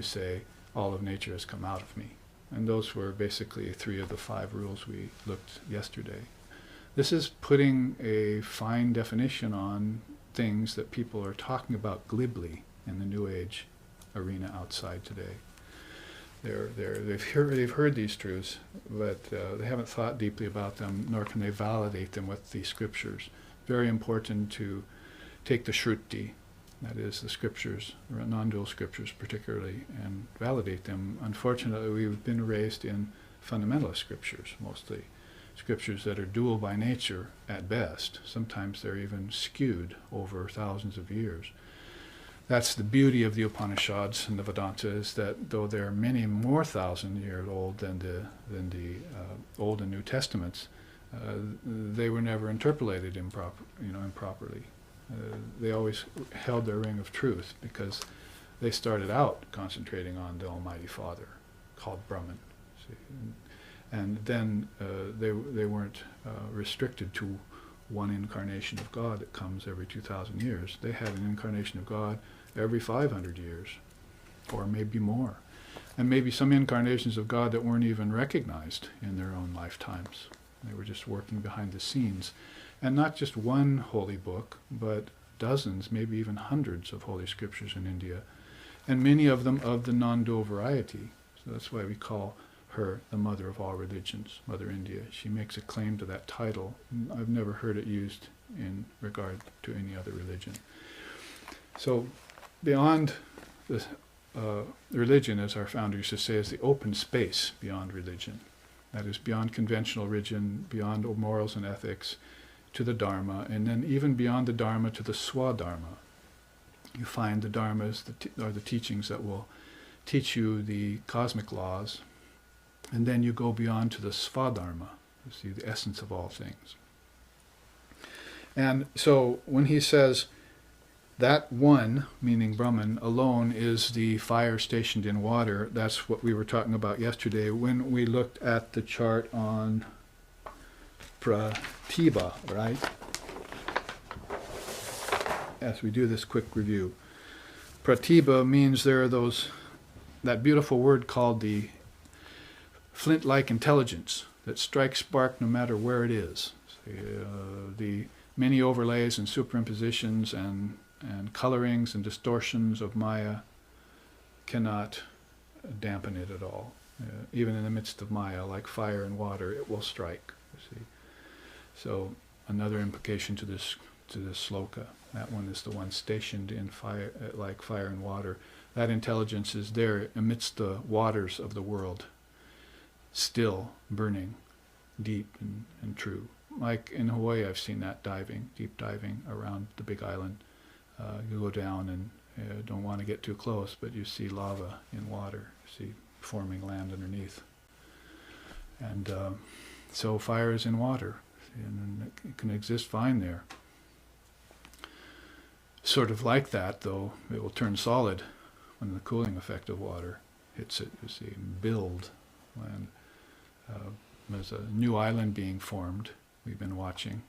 say, all of nature has come out of me. And those were basically 3 of the 5 rules we looked yesterday. This is putting a fine definition on things that people are talking about glibly in the New Age arena outside today. They've heard these truths, but they haven't thought deeply about them, nor can they validate them with the scriptures. Very important to take the Shruti, that is the scriptures, non-dual scriptures particularly, and validate them. Unfortunately, we've been raised in fundamentalist scriptures, mostly scriptures that are dual by nature at best. Sometimes they're even skewed over thousands of years. That's the beauty of the Upanishads and the Vedanta, is that though they're many more thousand years old than the Old and New Testaments, they were never interpolated improperly. They always held their ring of truth because they started out concentrating on the Almighty Father, called Brahman. See? And then they weren't restricted to one incarnation of God that comes every 2,000 years. They had an incarnation of God every 500 years, or maybe more. And maybe some incarnations of God that weren't even recognized in their own lifetimes. They were just working behind the scenes. And not just one holy book, but dozens, maybe even hundreds of holy scriptures in India, and many of them of the non-dual variety. So that's why we call her the mother of all religions, Mother India. She makes a claim to that title. I've never heard it used in regard to any other religion. So beyond the religion, as our founder used to say, is the open space beyond religion. That is beyond conventional religion, beyond morals and ethics, to the Dharma, and then even beyond the Dharma to the Swadharma. You find the Dharmas are the teachings that will teach you the cosmic laws, and then you go beyond to the Svadharma, you see the essence of all things. And so when he says that one, meaning Brahman, alone is the fire stationed in water, that's what we were talking about yesterday when we looked at the chart on Pratibha, right? As we do this quick review. Pratibha means there are that beautiful word called the flint-like intelligence that strikes spark no matter where it is. The many overlays and superimpositions and colorings and distortions of Maya cannot dampen it at all. Even in the midst of Maya, like fire and water, it will strike. You see. So another implication to this sloka. That one is the one stationed in fire, like fire and water. That intelligence is there amidst the waters of the world, still burning, deep and true. Like in Hawaii, I've seen that deep diving around the Big Island. You go down and don't want to get too close, but you see lava in water. You see forming land underneath. And so fire is in water, and it can exist fine there. Sort of like that, though, it will turn solid when the cooling effect of water hits it, you see, and build. And there's a new island being formed, we've been watching.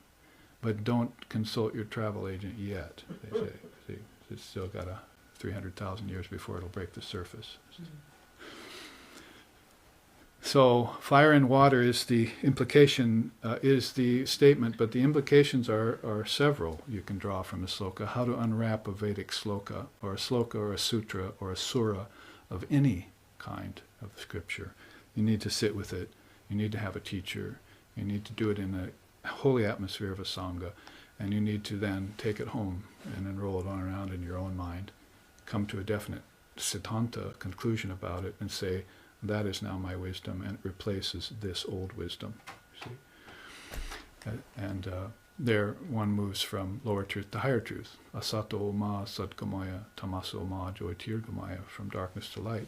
But don't consult your travel agent yet, they say. See, it's still got 300,000 years before it'll break the surface. So fire and water is the implication, is the statement, but the implications are several you can draw from a sloka. How to unwrap a Vedic sloka, or a sutra, or a sura of any kind of scripture. You need to sit with it. You need to have a teacher. You need to do it in a holy atmosphere of a sangha. And you need to then take it home and enroll it on around in your own mind. Come to a definite siddhanta conclusion about it and say, that is now my wisdom, and it replaces this old wisdom. See? And there one moves from lower truth to higher truth. Asato ma sadgamaya, tamaso ma jyotirgamaya, from darkness to light.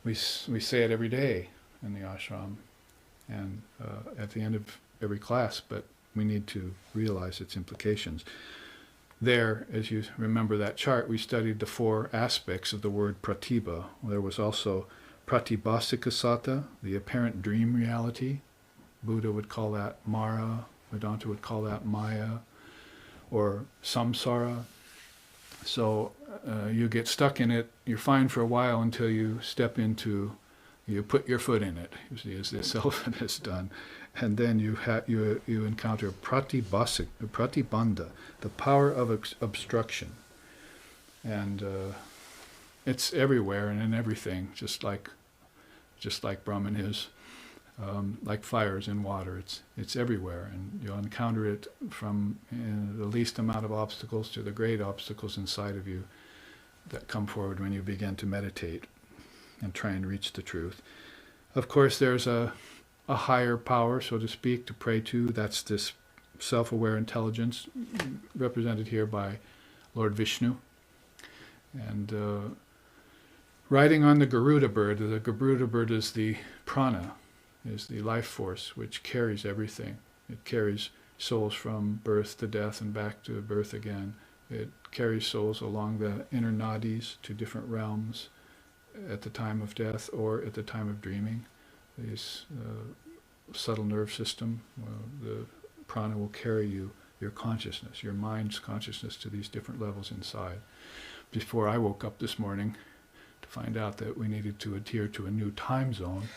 We say it every day in the ashram and at the end of every class, but we need to realize its implications. There, as you remember that chart, we studied the 4 aspects of the word pratibha. There was also pratibhasika sata, the apparent dream reality. Buddha would call that Mara, Vedanta would call that Maya, or samsara. So you get stuck in it, you're fine for a while until you step into, you put your foot in it, you see, as this elephant has done. And then you encounter pratibandha, the power of obstruction. And it's everywhere and in everything, just like Brahman is. Like fires in water, it's everywhere, and you'll encounter it from the least amount of obstacles to the great obstacles inside of you that come forward when you begin to meditate and try and reach the truth. Of course, there's a higher power, so to speak, to pray to. That's this self-aware intelligence, represented here by Lord Vishnu. And riding on the Garuda bird is the prana, is the life force which carries everything. It carries souls from birth to death and back to birth again. It carries souls along the inner nadis to different realms at the time of death or at the time of dreaming. This subtle nerve system, the prana will carry your consciousness, your mind's consciousness, to these different levels inside. Before I woke up this morning, to find out that we needed to adhere to a new time zone,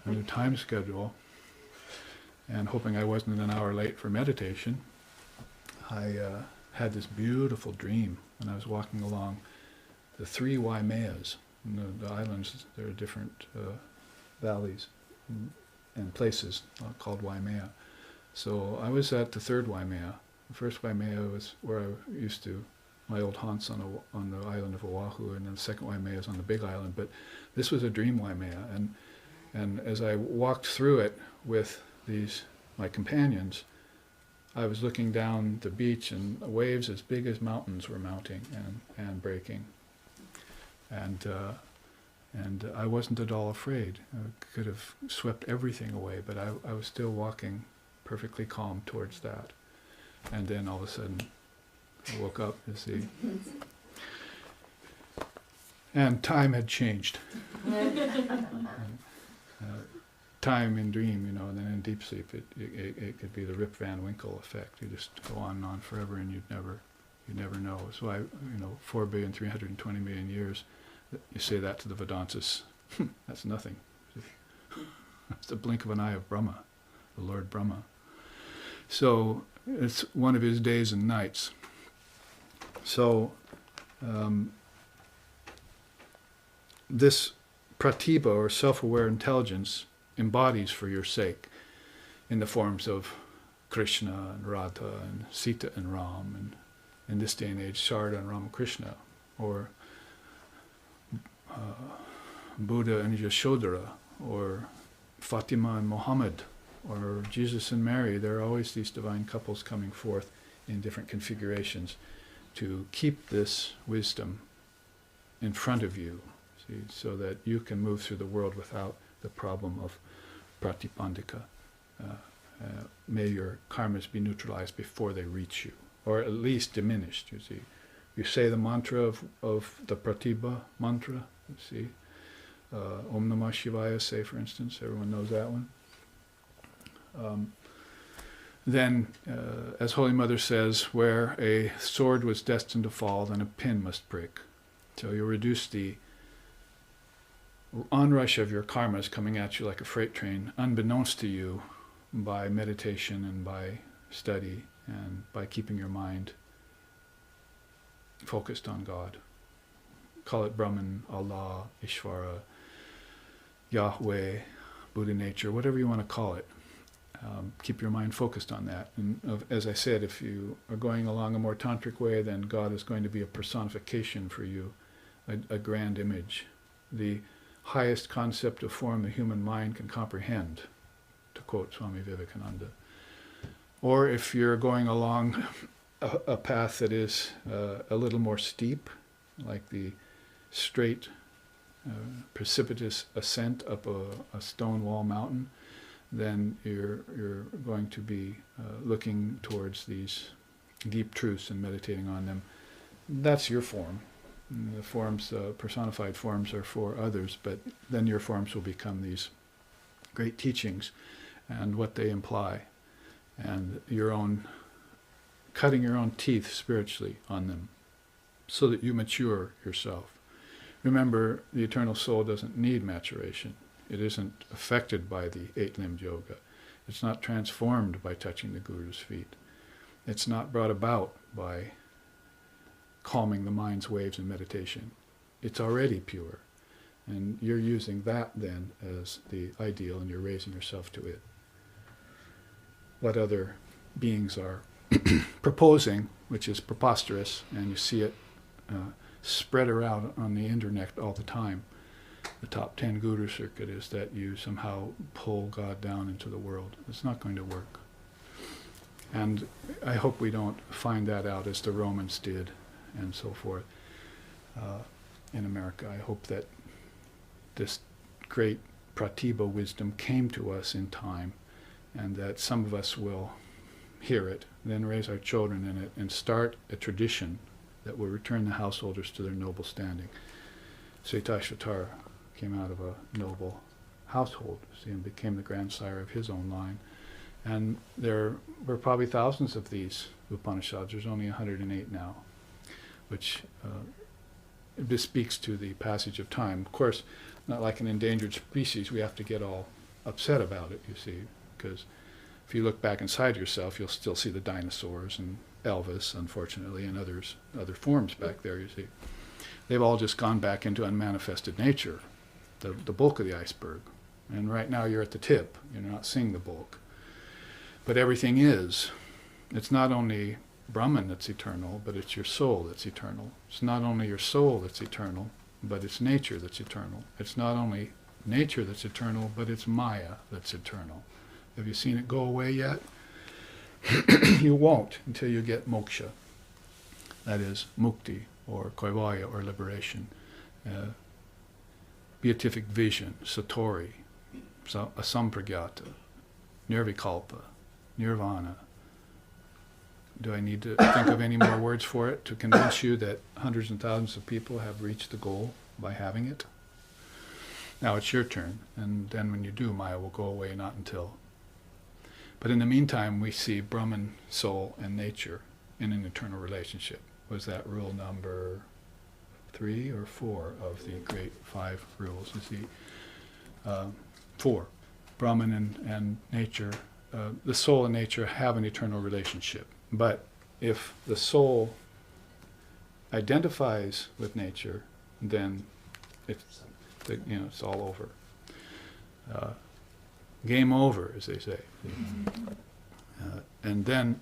a new time schedule, and hoping I wasn't an hour late for meditation, I had this beautiful dream when I was walking along the 3 Waimayas. In the islands, there are different valleys and places called Waimea. So I was at the 3rd Waimea. The first Waimea was where I used to, my old haunts on the island of Oahu, and then the 2nd Waimea is on the Big Island. But this was a dream Waimea, and as I walked through it with my companions, I was looking down the beach, and waves as big as mountains were mounting and breaking, and I wasn't at all afraid. I could have swept everything away, but I was still walking perfectly calm towards that, and then all of a sudden I woke up, you see, and time had changed. Time in dream, and then in deep sleep, it could be the Rip Van Winkle effect. You just go on and on forever, and you never know. So 4,320,000,000 years. You say that to the Vedantists, that's nothing. It's the blink of an eye of Brahma, the Lord Brahma. So it's one of his days and nights. So this pratibha, or self-aware intelligence, embodies for your sake in the forms of Krishna and Radha and Sita and Ram, and in this day and age, Sarada and Ramakrishna, or Buddha and Yashodhara, or Fatima and Muhammad, or Jesus and Mary. There are always these divine couples coming forth in different configurations to keep this wisdom in front of you, see, so that you can move through the world without the problem of pratibandhika. May your karmas be neutralized before they reach you, or at least diminished, you see. You say the mantra of the pratibha mantra, you see. Om Namah Shivaya, say, for instance, everyone knows that one. Then, as Holy Mother says, where a sword was destined to fall, then a pin must break. So you reduce the onrush of your karmas coming at you like a freight train, unbeknownst to you, by meditation and by study and by keeping your mind focused on God. Call it Brahman, Allah, Ishvara, Yahweh, Buddha nature, whatever you want to call it. Keep your mind focused on that. And as I said, if you are going along a more tantric way, then God is going to be a personification for you, a grand image, the highest concept of form the human mind can comprehend, to quote Swami Vivekananda. Or if you're going along a path that is a little more steep, like the straight, precipitous ascent up a stone wall mountain, then you're going to be looking towards these deep truths and meditating on them. That's your form. The forms, personified forms, are for others, but then your forms will become these great teachings and what they imply, and cutting your own teeth spiritually on them. so that you mature yourself. Remember, the eternal soul doesn't need maturation. It isn't affected by the eight-limbed yoga. It's not transformed by touching the Guru's feet. It's not brought about by calming the mind's waves in meditation. It's already pure. And you're using that then as the ideal, and you're raising yourself to it. What other beings are proposing, which is preposterous, and you see it spread around on the internet all the time. The top 10 Guru circuit is that you somehow pull God down into the world. It's not going to work. And I hope we don't find that out as the Romans did and so forth in America. I hope that this great pratibha wisdom came to us in time, and that some of us will hear it, then raise our children in it, and start a tradition that will return the householders to their noble standing. Svetashvatara came out of a noble household, see, and became the grandsire of his own line. And there were probably thousands of these Upanishads. There's only 108 now, which bespeaks to the passage of time. Of course, not like an endangered species, we have to get all upset about it, you see, because if you look back inside yourself, you'll still see the dinosaurs and Elvis, unfortunately, and other forms back there, you see. They've all just gone back into unmanifested nature, the bulk of the iceberg. And right now you're at the tip, you're not seeing the bulk. But everything is. It's not only Brahman that's eternal, but it's your soul that's eternal. It's not only your soul that's eternal, but it's nature that's eternal. It's not only nature that's eternal, but it's Maya that's eternal. Have you seen it go away yet? You won't until you get moksha. That is mukti, or kaivalya, or liberation. Beatific vision, satori, asampragyata, nirvikalpa, nirvana. Do I need to think of any more words for it to convince you that hundreds and thousands of people have reached the goal by having it? Now it's your turn, and then when you do, Maya will go away, not until. But in the meantime, we see Brahman, soul, and nature in an eternal relationship. Was that rule number 3 or 4 of the great 5 rules? You see, 4. Brahman and nature, the soul and nature have an eternal relationship. But if the soul identifies with nature, then it's all over. Game over, as they say. And then,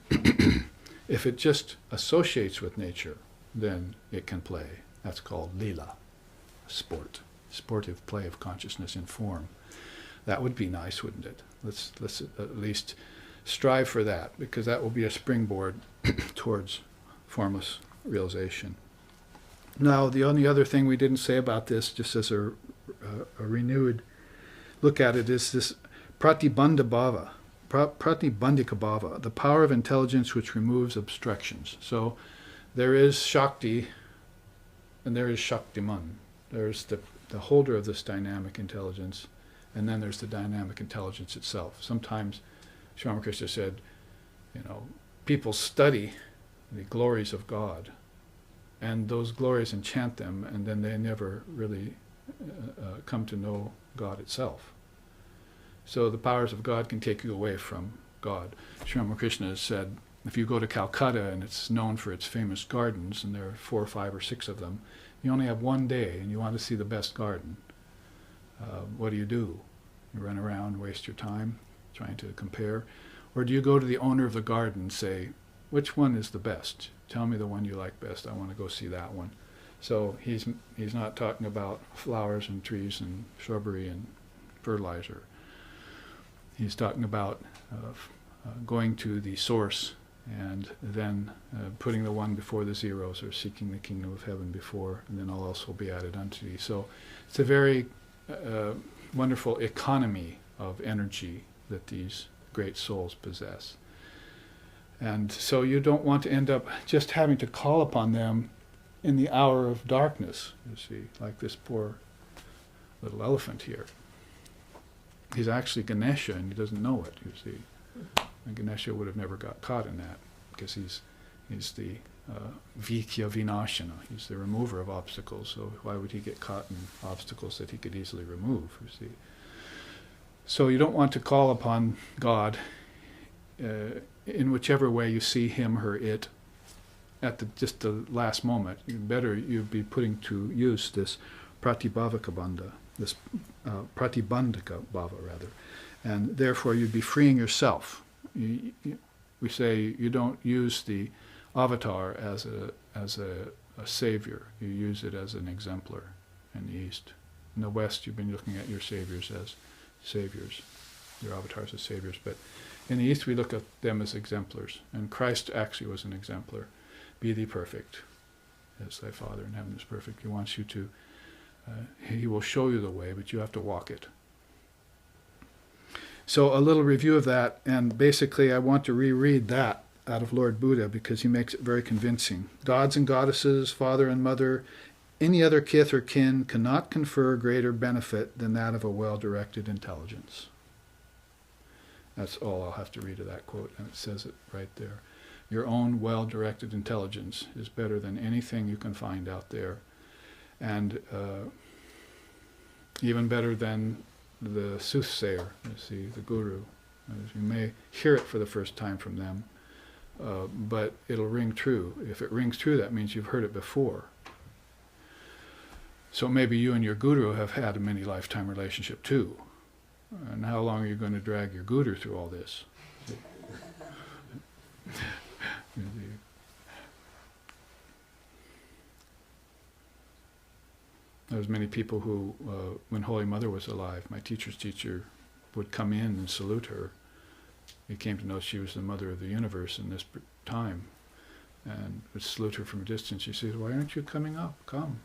if it just associates with nature, then it can play. That's called lila, sport, sportive play of consciousness in form. That would be nice, wouldn't it? Let's at least strive for that, because that will be a springboard towards formless realization. Now, the only other thing we didn't say about this, just as a renewed look at it, is this pratibandika bhava, the power of intelligence which removes obstructions. So there is Shakti and there is Shaktiman. There's the holder of this dynamic intelligence, and then there's the dynamic intelligence itself. Sometimes Sri Ramakrishna said, people study the glories of God, and those glories enchant them, and then they never really come to know God itself. So the powers of God can take you away from God. Sri Ramakrishna has said, if you go to Calcutta and it's known for its famous gardens, and there are 4 or 5 or 6 of them, you only have one day and you want to see the best garden. What do? You run around, waste your time trying to compare? Or do you go to the owner of the garden and say, which one is the best? Tell me the one you like best. I want to go see that one. So he's not talking about flowers and trees and shrubbery and fertilizer. He's talking about going to the source and then putting the one before the zeros, or seeking the kingdom of heaven before, and then all else will be added unto thee. So it's a very wonderful economy of energy that these great souls possess. And so you don't want to end up just having to call upon them in the hour of darkness, you see, like this poor little elephant here. He's actually Ganesha, and he doesn't know it, you see. And Ganesha would have never got caught in that, because he's He's the Vikya Vinashana. He's the remover of obstacles. So why would he get caught in obstacles that he could easily remove? You see. So you don't want to call upon God in whichever way you see him, her, it at just the last moment. You'd be putting to use this pratibhavaka bandha, this pratibandhaka bhava rather, and therefore you'd be freeing yourself. We say you don't use the avatar as a savior. You use it as an exemplar in the East. In the West, you've been looking at your saviors as saviors, your avatars as saviors. But in the East, we look at them as exemplars. And Christ actually was an exemplar. Be thee perfect, as thy Father in heaven is perfect. He wants you to, he will show you the way, but you have to walk it. So a little review of that, and basically I want to reread that out of Lord Buddha because he makes it very convincing. Gods and goddesses, father and mother, any other kith or kin cannot confer greater benefit than that of a well-directed intelligence. That's all I'll have to read of that quote, and it says it right there. Your own well-directed intelligence is better than anything you can find out there, and even better than the soothsayer, you see, the guru. You may hear it for the first time from them, but it'll ring true. If it rings true, that means you've heard it before. So maybe you and your guru have had a many lifetime relationship too. And how long are you going to drag your guru through all this? There was many people who, when Holy Mother was alive, my teacher's teacher would come in and salute her. He came to know she was the mother of the universe in this time, and would salute her from a distance. She said, "Why aren't you coming up? Come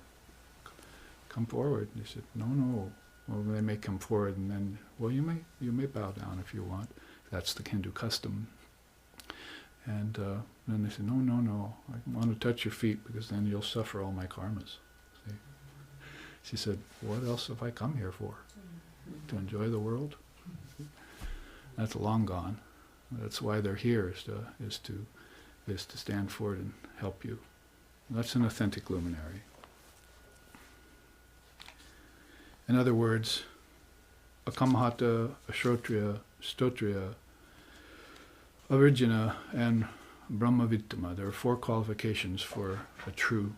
forward." And he said, "No. Well, they may come forward, and then, well, you may bow down if you want. That's the Hindu custom." And then they said, "No. I want to touch your feet because then you'll suffer all my karmas." See? She said, "What else have I come here for? To enjoy the world?" That's long gone. That's why they're here, is to stand forward and help you. That's an authentic luminary. In other words, a Kamahata, a Shrotriya, Stotriya, Avirjana, and Brahmavittama. There are 4 qualifications for a true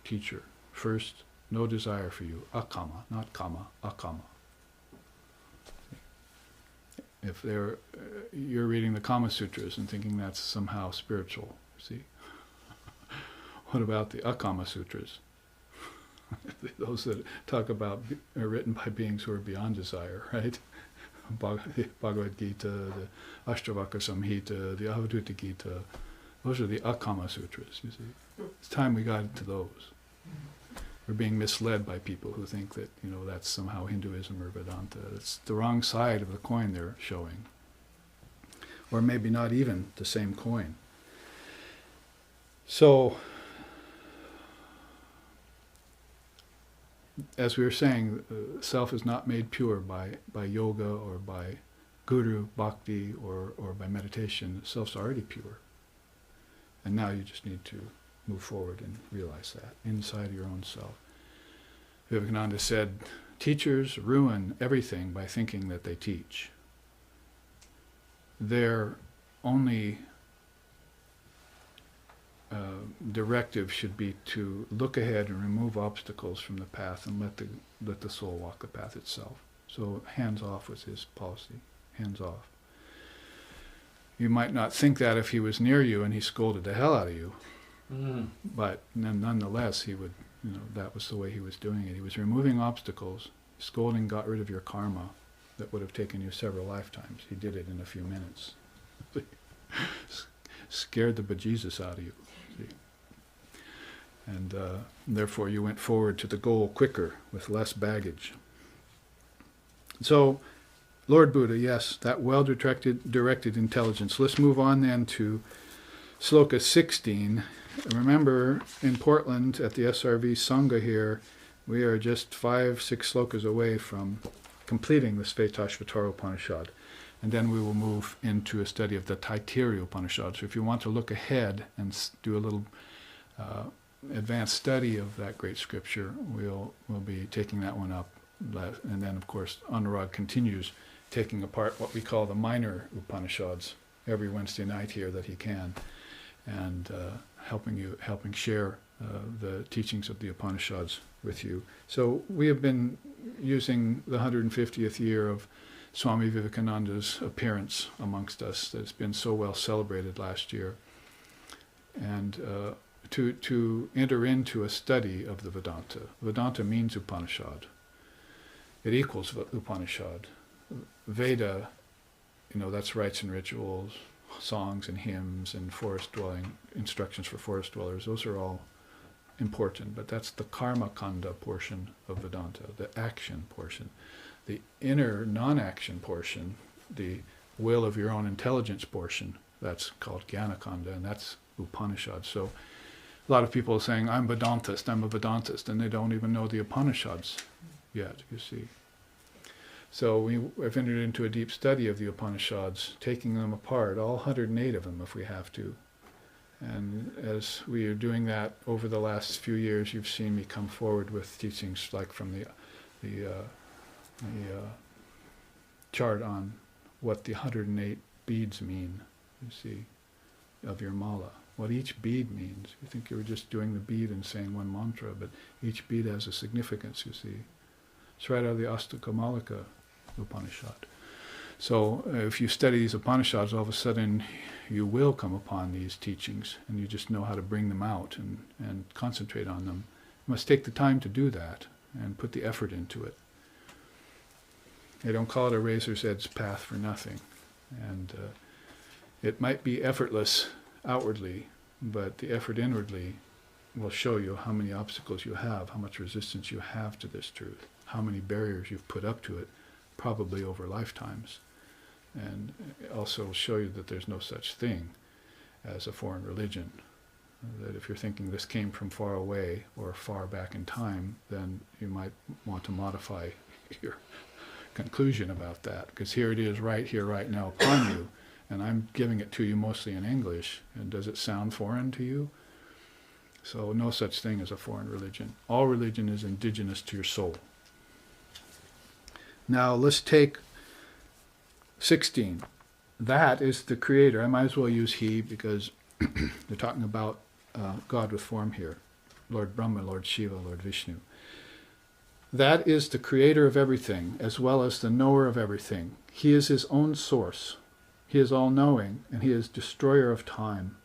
teacher. First, no desire for you. Akama, not kama, akama. If you're reading the Kama Sutras and thinking that's somehow spiritual, see? What about the Akama Sutras? Those that talk about are written by beings who are beyond desire, right? Bhagavad Gita, the Ashtavakra Samhita, the Avadhuta Gita. Those are the Akama Sutras, you see. It's time we got into those. We're being misled by people who think that, that's somehow Hinduism or Vedanta. It's the wrong side of the coin they're showing. Or maybe not even the same coin. So, as we were saying, self is not made pure by yoga or by guru, bhakti, or by meditation. Self's already pure. And now you just need to move forward and realize that inside your own self. Vivekananda said, teachers ruin everything by thinking that they teach. Their only directive should be to look ahead and remove obstacles from the path and let the soul walk the path itself. So hands off was his policy, hands off. You might not think that if he was near you and he scolded the hell out of you, but nonetheless he would, that was the way he was doing it. He was removing obstacles. Scolding got rid of your karma that would have taken you several lifetimes. He did it in a few minutes. Scared the bejesus out of you. See? And therefore you went forward to the goal quicker with less baggage. So, Lord Buddha, yes, that well-directed intelligence. Let's move on then to Sloka 16. Remember, in Portland at the SRV Sangha here, we are just 5-6 slokas away from completing the Svetashvatara Upanisad. And then we will move into a study of the Taittiriya Upanishad. So if you want to look ahead and do a little advanced study of that great scripture, we'll be taking that one up. And then, of course, Anurag continues taking apart what we call the minor Upanishads every Wednesday night here that he can, and helping share the teachings of the Upanishads with you. So we have been using the 150th year of Swami Vivekananda's appearance amongst us that's been so well celebrated last year, and to enter into a study of the Vedanta. Vedanta means Upanishad. It equals Upanishad. Veda, that's rites and rituals, songs and hymns and forest dwelling, instructions for forest dwellers. Those are all important, but that's the karma kanda portion of Vedanta, the action portion. The inner non-action portion, the will of your own intelligence portion, that's called jnana kanda, and that's Upanishad. So a lot of people are saying, I'm a Vedantist, and they don't even know the Upanishads yet, you see. So we've entered into a deep study of the Upanishads, taking them apart, all 108 of them if we have to. And as we are doing that over the last few years, you've seen me come forward with teachings like from the chart on what the 108 beads mean, you see, of your mala. What each bead means. You think you were just doing the bead and saying one mantra, but each bead has a significance, you see. It's right out of the Astakamalika Upanishad. So if you study these Upanishads, all of a sudden you will come upon these teachings, and you just know how to bring them out and concentrate on them. You must take the time to do that and put the effort into it. They don't call it a razor's edge path for nothing. And it might be effortless outwardly, but the effort inwardly will show you how many obstacles you have, how much resistance you have to this truth, how many barriers you've put up to it, probably over lifetimes. And also show you that there's no such thing as a foreign religion. That if you're thinking this came from far away or far back in time, then you might want to modify your conclusion about that, because here it is right here, right now upon you, and I'm giving it to you mostly in English, and does it sound foreign to you? So no such thing as a foreign religion. All religion is indigenous to your soul. Now let's take 16. That is the creator. I might as well use he because they're talking about God with form here. Lord Brahma, Lord Shiva, Lord Vishnu. That is the creator of everything, as well as the knower of everything. He is his own source. He is all-knowing, and he is destroyer of time.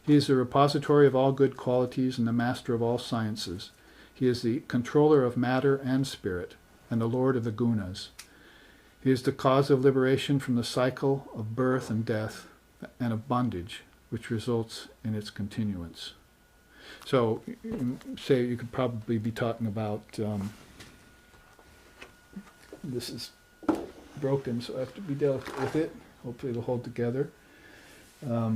He is the repository of all good qualities and the master of all sciences. He is the controller of matter and spirit, and the lord of the gunas. He is the cause of liberation from the cycle of birth and death and of bondage, which results in its continuance. So, say you could probably be talking about, this is broken, so I have to be delicate with it. Hopefully it'll hold together. I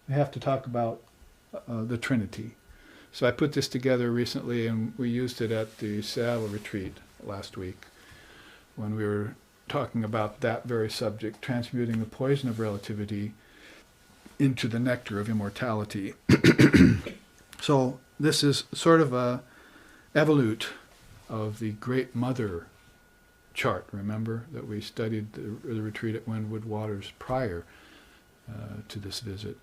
have to talk about the Trinity. So I put this together recently, and we used it at the Seattle retreat last week when we were talking about that very subject, transmuting the poison of relativity into the nectar of immortality. So this is sort of a evolute of the Great Mother chart, remember, that we studied the retreat at Windwood Waters prior to this visit,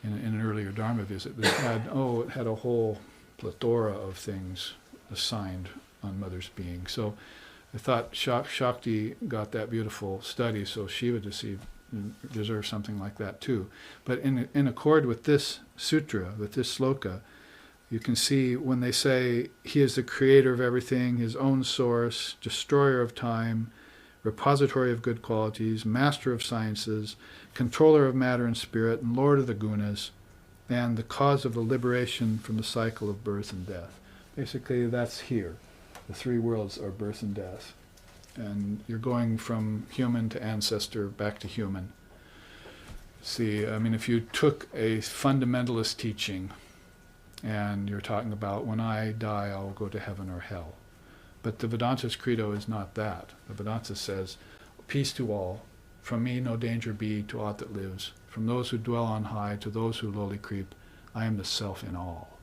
in an earlier Dharma visit. It had a whole plethora of things assigned on Mother's being. So I thought Shakti got that beautiful study, so Shiva deserves something like that too. But in accord with this sutra, with this sloka, you can see when they say he is the creator of everything, his own source, destroyer of time, repository of good qualities, master of sciences, controller of matter and spirit, and lord of the gunas, and the cause of the liberation from the cycle of birth and death. Basically, that's here. The three worlds are birth and death. And you're going from human to ancestor, back to human. See, I mean, if you took a fundamentalist teaching, and you're talking about when I die, I'll go to heaven or hell. But the Vedanta's credo is not that. The Vedanta says Peace to all. From me no danger be to aught that lives. From those who dwell on high to those who lowly creep, I am the self in all.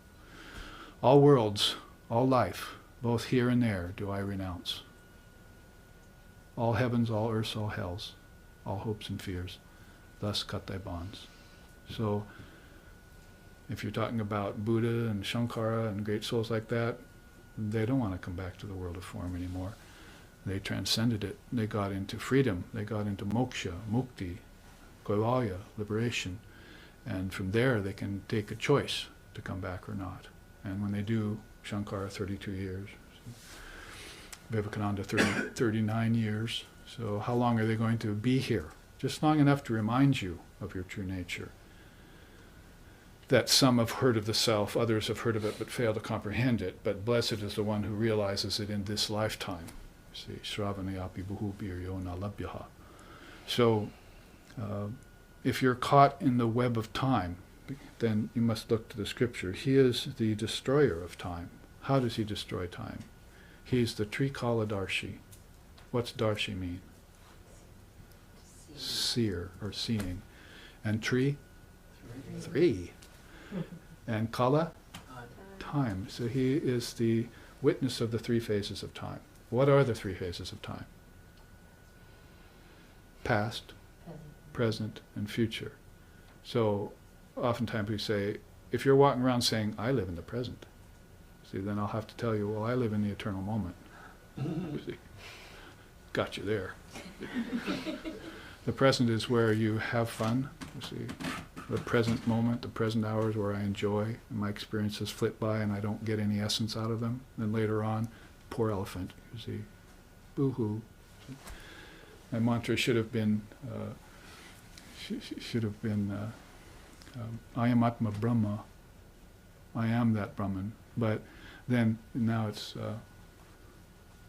All worlds, all life, both here and there, do I renounce. All heavens, all earths, all hells, all hopes and fears, thus cut thy bonds. So, if you're talking about Buddha and Shankara and great souls like that, they don't want to come back to the world of form anymore. They transcended it. They got into freedom. They got into moksha, mukti, kaivalya, liberation. And from there they can take a choice to come back or not. And when they do, Shankara 32 years, Vivekananda 39 years. So how long are they going to be here? Just long enough to remind you of your true nature. That some have heard of the self, others have heard of it but fail to comprehend it. But blessed is the one who realizes it in this lifetime. See, Shravanayapi Buhubiryo Nalabhyaha. So, if you're caught in the web of time, then you must look to the scripture. He is the destroyer of time. How does he destroy time? He's the Trikala Darshi. What's Darshi mean? Seer or seeing. And Tri? Three. And Kala? Time. So he is the witness of the three phases of time. What are the three phases of time? Past, present, and future. So oftentimes we say, if you're walking around saying, I live in the present, see, then I'll have to tell you, well, I live in the eternal moment. See, got you there. The present is where you have fun. You see, the present moment, the present hours where I enjoy, and my experiences flit by and I don't get any essence out of them. Then later on, poor elephant, you see, boo-hoo. My mantra should have been, I am Atma Brahma, I am that Brahman. But then now it's,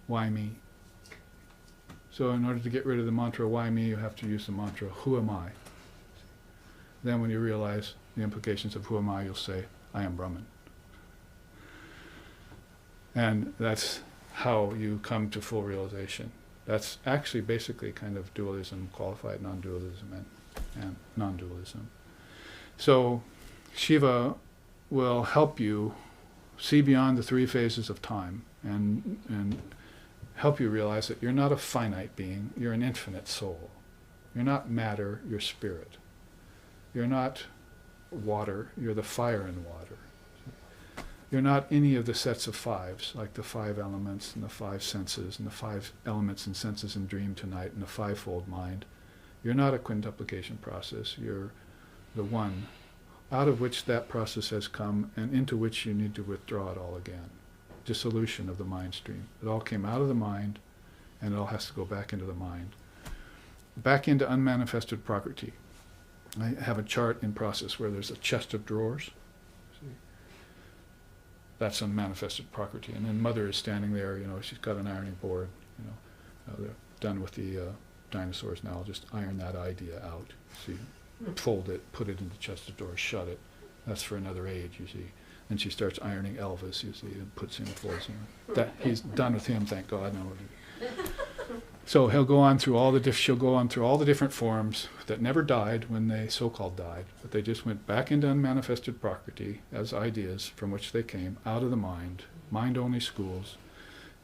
why me? So in order to get rid of the mantra, why me, you have to use the mantra, who am I? Then when you realize the implications of who am I, you'll say, I am Brahman. And that's how you come to full realization. That's actually basically kind of dualism, qualified non-dualism and non-dualism. So Shiva will help you see beyond the three phases of time and help you realize that you're not a finite being, you're an infinite soul. You're not matter, you're spirit. You're not water, you're the fire in water. You're not any of the sets of fives, like the five elements and the five senses and the five elements and senses in dream tonight and the fivefold mind. You're not a quintuplication process, you're the one out of which that process has come and into which you need to withdraw it all again. Dissolution of the mind stream. It all came out of the mind and it all has to go back into the mind. Back into unmanifested prakriti. I have a chart in process where there's a chest of drawers. See? That's unmanifested prakriti. And then Mother is standing there, she's got an ironing board, they're done with the dinosaurs now. I'll just iron that idea out. See, fold it, put it in the chest of drawers, shut it. That's for another age, you see. And she starts ironing Elvis, you see, and puts him, folds him. That he's done with him, thank God. No. So he'll go on through all the she'll go on through all the different forms that never died when they so-called died, but they just went back into unmanifested prakriti as ideas from which they came, out of the mind-only schools,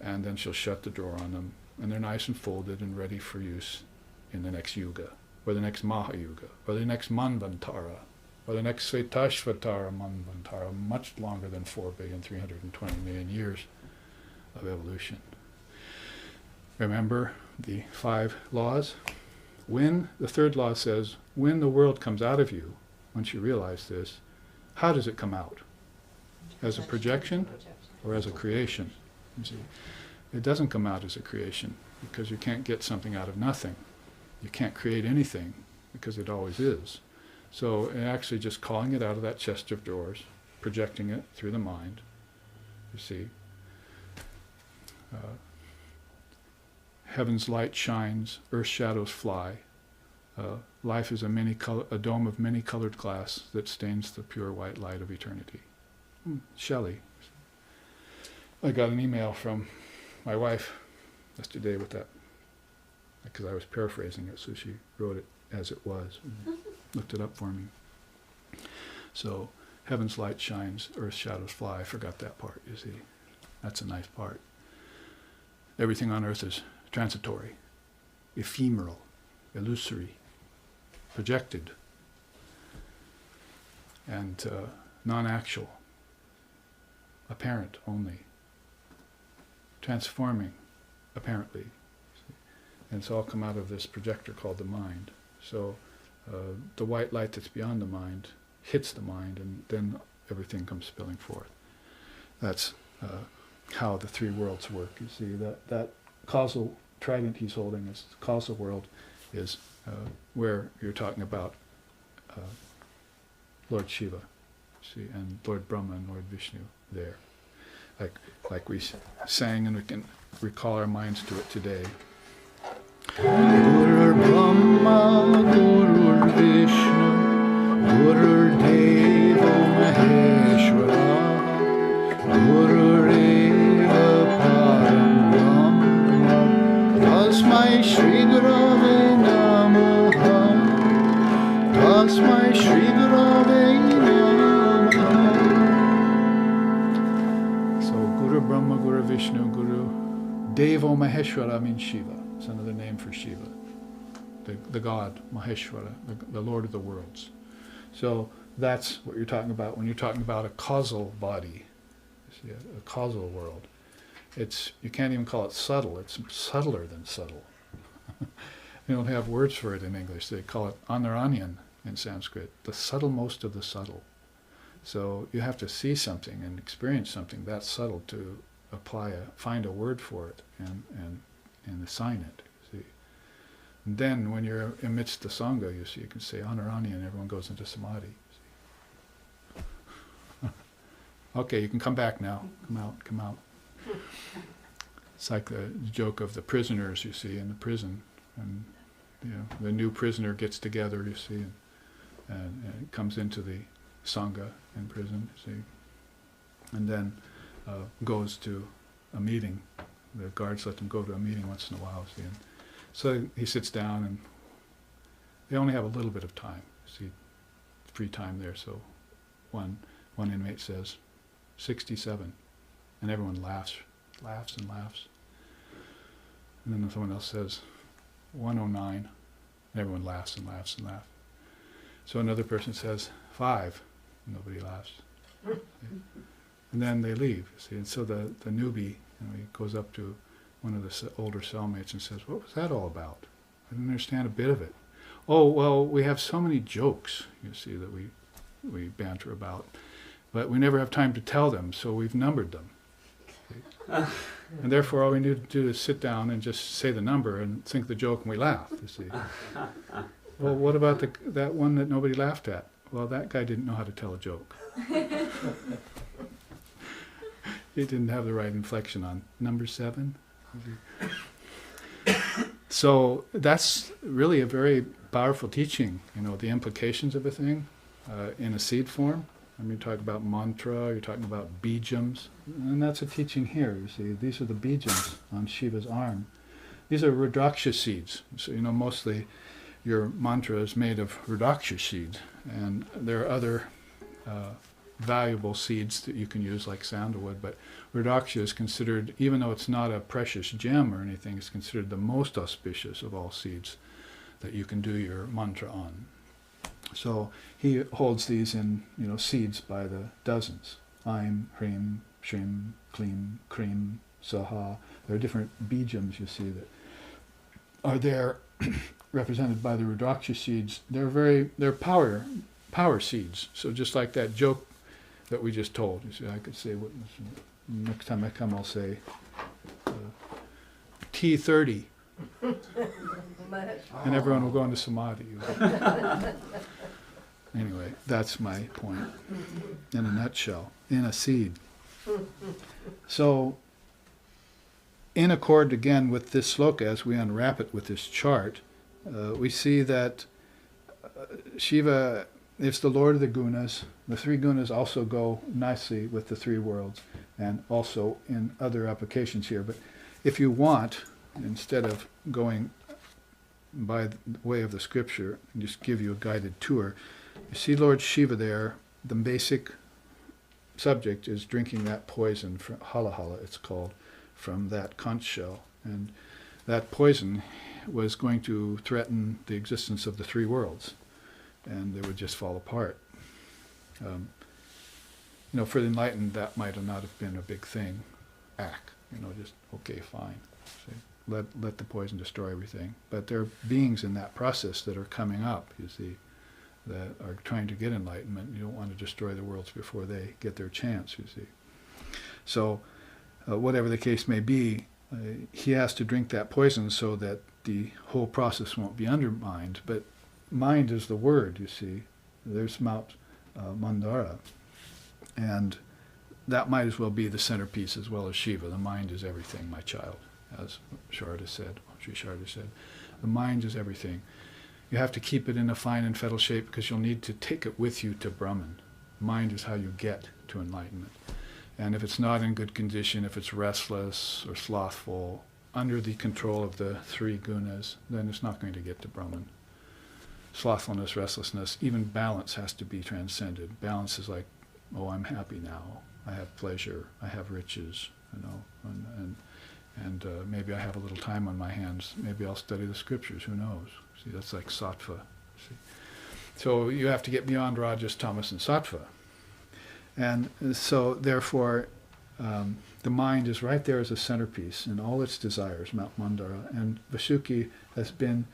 and then she'll shut the drawer on them, and they're nice and folded and ready for use in the next yuga, or the next Mahayuga, or the next Manvantara, or the next Svetashvatara Manvantara, much longer than 4,320,000,000 years of evolution. Remember the 5 laws? When, the third law says, when the world comes out of you, once you realize this, how does it come out? As a projection or as a creation? You see, it doesn't come out as a creation because you can't get something out of nothing. You can't create anything because it always is. So actually just calling it out of that chest of drawers, projecting it through the mind, you see. Heaven's light shines, earth's shadows fly. Life is a dome of many-colored glass that stains the pure white light of eternity. Shelley. I got an email from my wife yesterday with that because I was paraphrasing it, so she wrote it as it was, and looked it up for me. So, heaven's light shines, earth's shadows fly. I forgot that part, you see. That's a nice part. Everything on earth is transitory, ephemeral, illusory, projected, and non-actual, apparent only, transforming, apparently. And it's all come out of this projector called the mind. So the white light that's beyond the mind hits the mind, and then everything comes spilling forth. That's how the three worlds work. You see, that causal trident he's holding, is the causal world, is where you're talking about Lord Shiva, see, and Lord Brahma and Lord Vishnu there. Like we sang, and we can recall our minds to it today. Gurur Brahma, Gurur Vishnu, Gurur Deva Maheshwara, Gurureva Param Brahma, Tasmai Shri Gurave Namaha, Tasmai Shri Gurave Namaha. So Guru Brahma, Guru Vishnu, Guru Deva Maheshwara means Shiva. It's another name for Shiva, the god, Maheshwara, the Lord of the worlds. So that's what you're talking about when you're talking about a causal body, you see, a causal world. You can't even call it subtle, it's subtler than subtle. They don't have words for it in English. They call it anaranian in Sanskrit, the subtlemost of the subtle. So you have to see something and experience something that subtle to find a word for it and assign it, you see. And then when you're amidst the Sangha, you see, you can say Anarani and everyone goes into Samadhi. Okay, you can come back now. Come out. It's like the joke of the prisoners, you see, in the prison. And the new prisoner gets together, you see, and comes into the Sangha in prison, you see. And then goes to a meeting. The guards let them go to a meeting once in a while, see. And so he sits down, and they only have a little bit of time, see, free time there. So one inmate says, 67, and everyone laughs and laughs. And then someone else says, 109, and everyone laughs and laughs and laughs. So another person says, 5, and nobody laughs. And then they leave, see. And so the newbie, he goes up to one of the older cellmates and says, what was that all about? I didn't understand a bit of it. Oh, well, we have so many jokes, you see, that we banter about, but we never have time to tell them, so we've numbered them. And therefore all we need to do is sit down and just say the number and think the joke, and we laugh, you see. Well, what about that one that nobody laughed at? Well, that guy didn't know how to tell a joke. He didn't have the right inflection on number 7. So that's really a very powerful teaching, the implications of a thing in a seed form. I mean, you talk about mantra, you're talking about bijams, and that's a teaching here, you see. These are the bijams on Shiva's arm. These are rudraksha seeds. So, mostly your mantra is made of rudraksha seeds, and there are other valuable seeds that you can use like sandalwood, but rudraksha is considered, even though it's not a precious gem or anything, it's considered the most auspicious of all seeds that you can do your mantra on. So he holds these in, seeds by the dozens. Aim, Hrim, Shrim, Klim, Krim, Saha. There are different bijams, you see, that are there represented by the rudraksha seeds. They're power seeds. So just like that joke that we just told, you see, I could say, next time I come I'll say T30, and everyone will go into Samadhi. Anyway, that's my point in a nutshell, in a seed. So, in accord again with this sloka, as we unwrap it with this chart, we see that Shiva is the Lord of the gunas. The 3 gunas also go nicely with the 3 worlds, and also in other applications here. But if you want, instead of going by the way of the scripture, and just give you a guided tour. You see Lord Shiva there. The basic subject is drinking that poison, from hala hala it's called, from that conch shell. And that poison was going to threaten the existence of the three worlds, and they would just fall apart. For the enlightened, that might have not have been a big thing. Just, okay, fine. See, let the poison destroy everything. But there are beings in that process that are coming up, you see, that are trying to get enlightenment. You don't want to destroy the worlds before they get their chance, you see. So, whatever the case may be, he has to drink that poison so that the whole process won't be undermined. But mind is the word, you see. There's Mount Mandara. And that might as well be the centerpiece as well as Shiva. The mind is everything, my child, as Sri Sharda said. The mind is everything. You have to keep it in a fine and fettle shape because you'll need to take it with you to Brahman. Mind is how you get to enlightenment. And if it's not in good condition, if it's restless or slothful, under the control of the three gunas, then it's not going to get to Brahman. Slothfulness, restlessness, even balance has to be transcended. Balance is like, oh, I'm happy now. I have pleasure. I have riches, and maybe I have a little time on my hands. Maybe I'll study the scriptures. Who knows? See, that's like sattva. See? So you have to get beyond rajas, tamas, and sattva. And so, therefore, the mind is right there as a centerpiece in all its desires, Mount Mandara. And Vasuki has been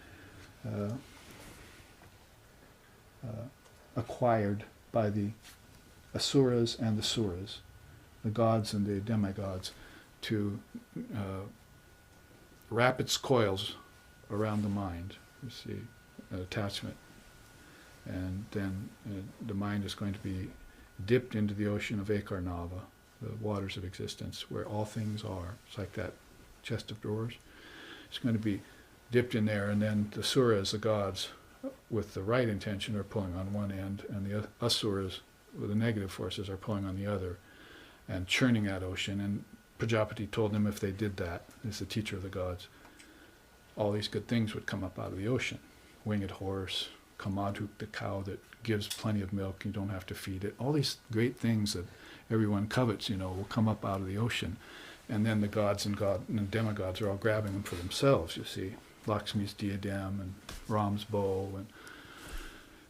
acquired by the asuras and the suras, the gods and the demigods, to wrap its coils around the mind, you see, an attachment. And then the mind is going to be dipped into the ocean of Ekarnava, the waters of existence, where all things are. It's like that chest of drawers. It's going to be dipped in there, and then the suras, the gods, with the right intention, are pulling on one end, and the asuras, with the negative forces, are pulling on the other, and churning that ocean. And Prajapati told them if they did that, as the teacher of the gods, all these good things would come up out of the ocean. Winged horse, Kamadhuk, the cow that gives plenty of milk, you don't have to feed it. All these great things that everyone covets, will come up out of the ocean. And then the gods and demigods are all grabbing them for themselves, you see. Lakshmi's diadem and Ram's bow. And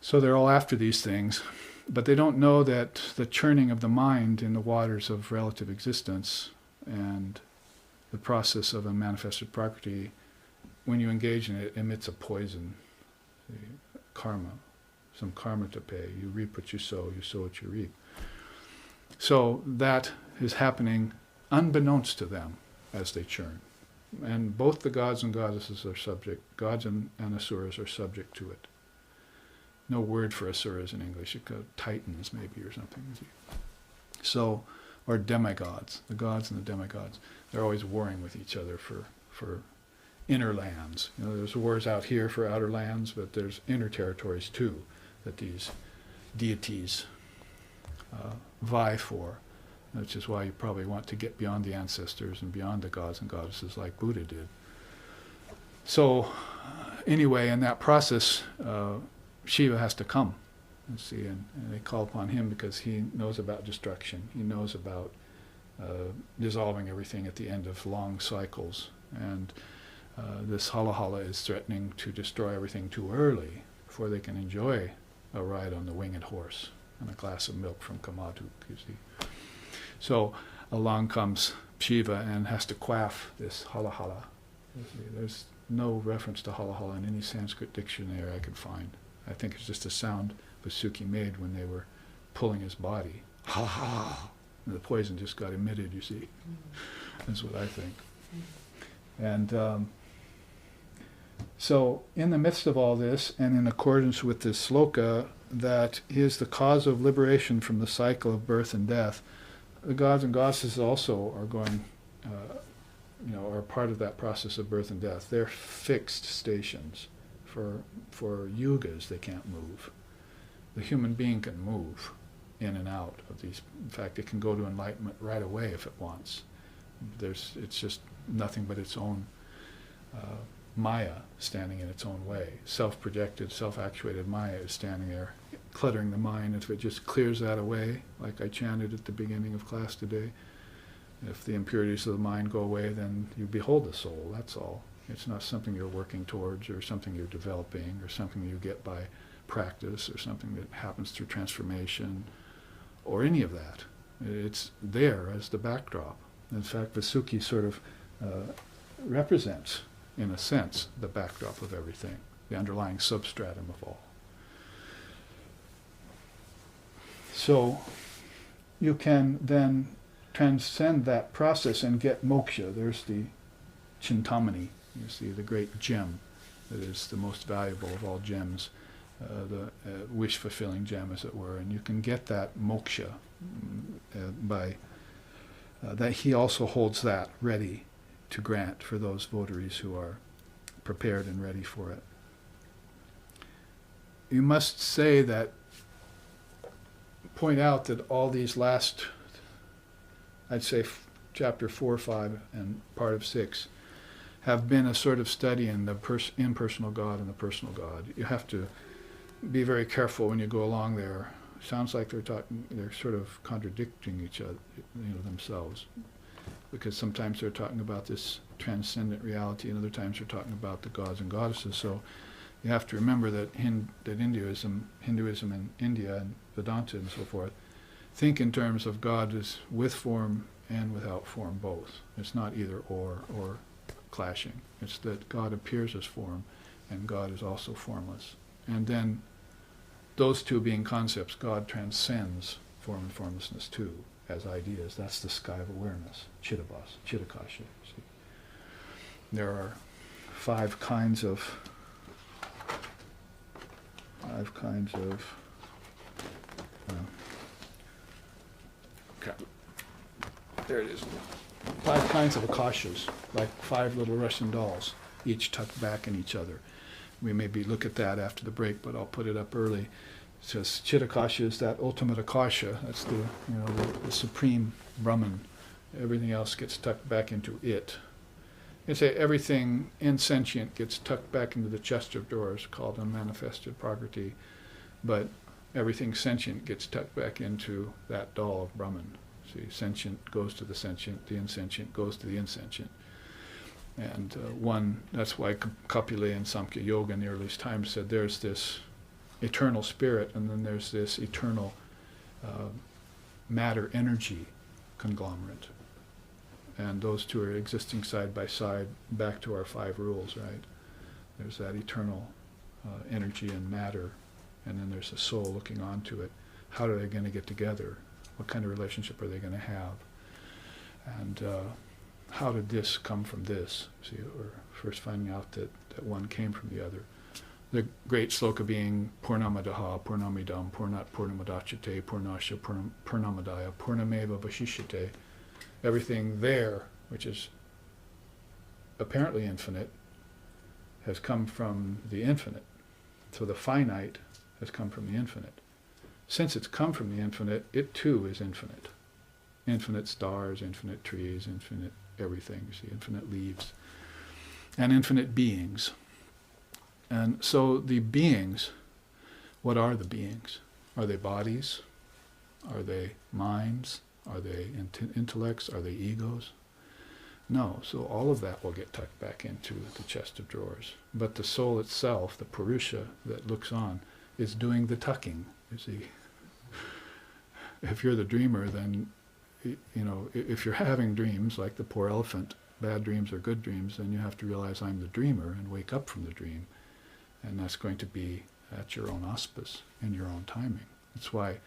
so they're all after these things. But they don't know that the churning of the mind in the waters of relative existence and the process of a manifested Prakriti, when you engage in it, emits a poison. Karma, some karma to pay. You reap what you sow what you reap. So that is happening unbeknownst to them as they churn. And both the gods and goddesses are subject, gods and asuras are subject to it. No word for asuras in English, you could titans maybe or something. So, or demigods, the gods and the demigods, they're always warring with each other for inner lands. There's wars out here for outer lands, but there's inner territories too that these deities vie for, which is why you probably want to get beyond the ancestors and beyond the gods and goddesses like Buddha did. So, anyway, in that process, Shiva has to come, you see, and they call upon him because he knows about destruction. He knows about dissolving everything at the end of long cycles. And this hala hala is threatening to destroy everything too early before they can enjoy a ride on the winged horse and a glass of milk from Kamadhuk, you see. So along comes Shiva and has to quaff this hala hala. You see, there's no reference to hala hala in any Sanskrit dictionary I could find. I think it's just a sound Vasuki made when they were pulling his body. Ha ha! And the poison just got emitted, you see. That's what I think. And so in the midst of all this, and in accordance with this sloka, that he is the cause of liberation from the cycle of birth and death, the gods and goddesses also are going, are part of that process of birth and death. They're fixed stations. For yugas, they can't move. The human being can move in and out of these. In fact, it can go to enlightenment right away if it wants. It's just nothing but its own Maya standing in its own way. Self-projected, self-actuated Maya is standing there, cluttering the mind. If it just clears that away, like I chanted at the beginning of class today, if the impurities of the mind go away, then you behold the soul, that's all. It's not something you're working towards, or something you're developing, or something you get by practice, or something that happens through transformation, or any of that. It's there as the backdrop. In fact, Vasuki sort of represents, in a sense, the backdrop of everything, the underlying substratum of all. So you can then transcend that process and get moksha. There's the Chintamani, you see, the great gem that is the most valuable of all gems, the wish-fulfilling gem, as it were. And you can get that moksha by that he also holds that ready to grant for those votaries who are prepared and ready for it. You must say that, point out that all these last, I'd say chapter 4, 5, and part of 6, have been a sort of study in the impersonal God and the personal God. You have to be very careful when you go along there. Sounds like they're sort of contradicting each other, themselves, because sometimes they're talking about this transcendent reality, and other times they're talking about the gods and goddesses. So you have to remember that Hinduism in India and Vedanta and so forth think in terms of God as with form and without form both. It's not either or clashing. It's that God appears as form and God is also formless. And then those two being concepts, God transcends form and formlessness too, as ideas. That's the sky of awareness, Chittakasha. See? There are five kinds of okay. There it is. 5 kinds of akashas, like 5 little Russian dolls, each tucked back in each other. We maybe look at that after the break, but I'll put it up early. It says Chittakasha is that ultimate akasha. That's the supreme Brahman. Everything else gets tucked back into it. You say everything insentient gets tucked back into the chest of drawers called unmanifested prakriti, but everything sentient gets tucked back into that doll of Brahman. See, sentient goes to the sentient, the insentient goes to the insentient. And that's why Kapila and Samkhya Yoga in the earliest times said there's this eternal spirit and then there's this eternal matter-energy conglomerate. And those two are existing side by side, back to our 5 rules, right? There's that eternal energy and matter, and then there's the soul looking onto it. How are they going to get together? What kind of relationship are they going to have? And how did this come from this? See, or first finding out that one came from the other. The great sloka being Purnamadaha, Purnamidam, Purnat Purnamadachate, Purnasha, Purnamadaya, Purnameva Vashishyate. Everything there, which is apparently infinite, has come from the infinite. So the finite has come from the infinite. Since it's come from the infinite, it too is infinite. Infinite stars, infinite trees, infinite everything, you see, infinite leaves, and infinite beings. And so the beings, what are the beings? Are they bodies? Are they minds? Are they intellects? Are they egos? No, so all of that will get tucked back into the chest of drawers. But the soul itself, the Purusha that looks on, is doing the tucking, you see. If you're the dreamer, then, if you're having dreams, like the poor elephant, bad dreams or good dreams, then you have to realize I'm the dreamer and wake up from the dream. And that's going to be at your own auspice, in your own timing. That's why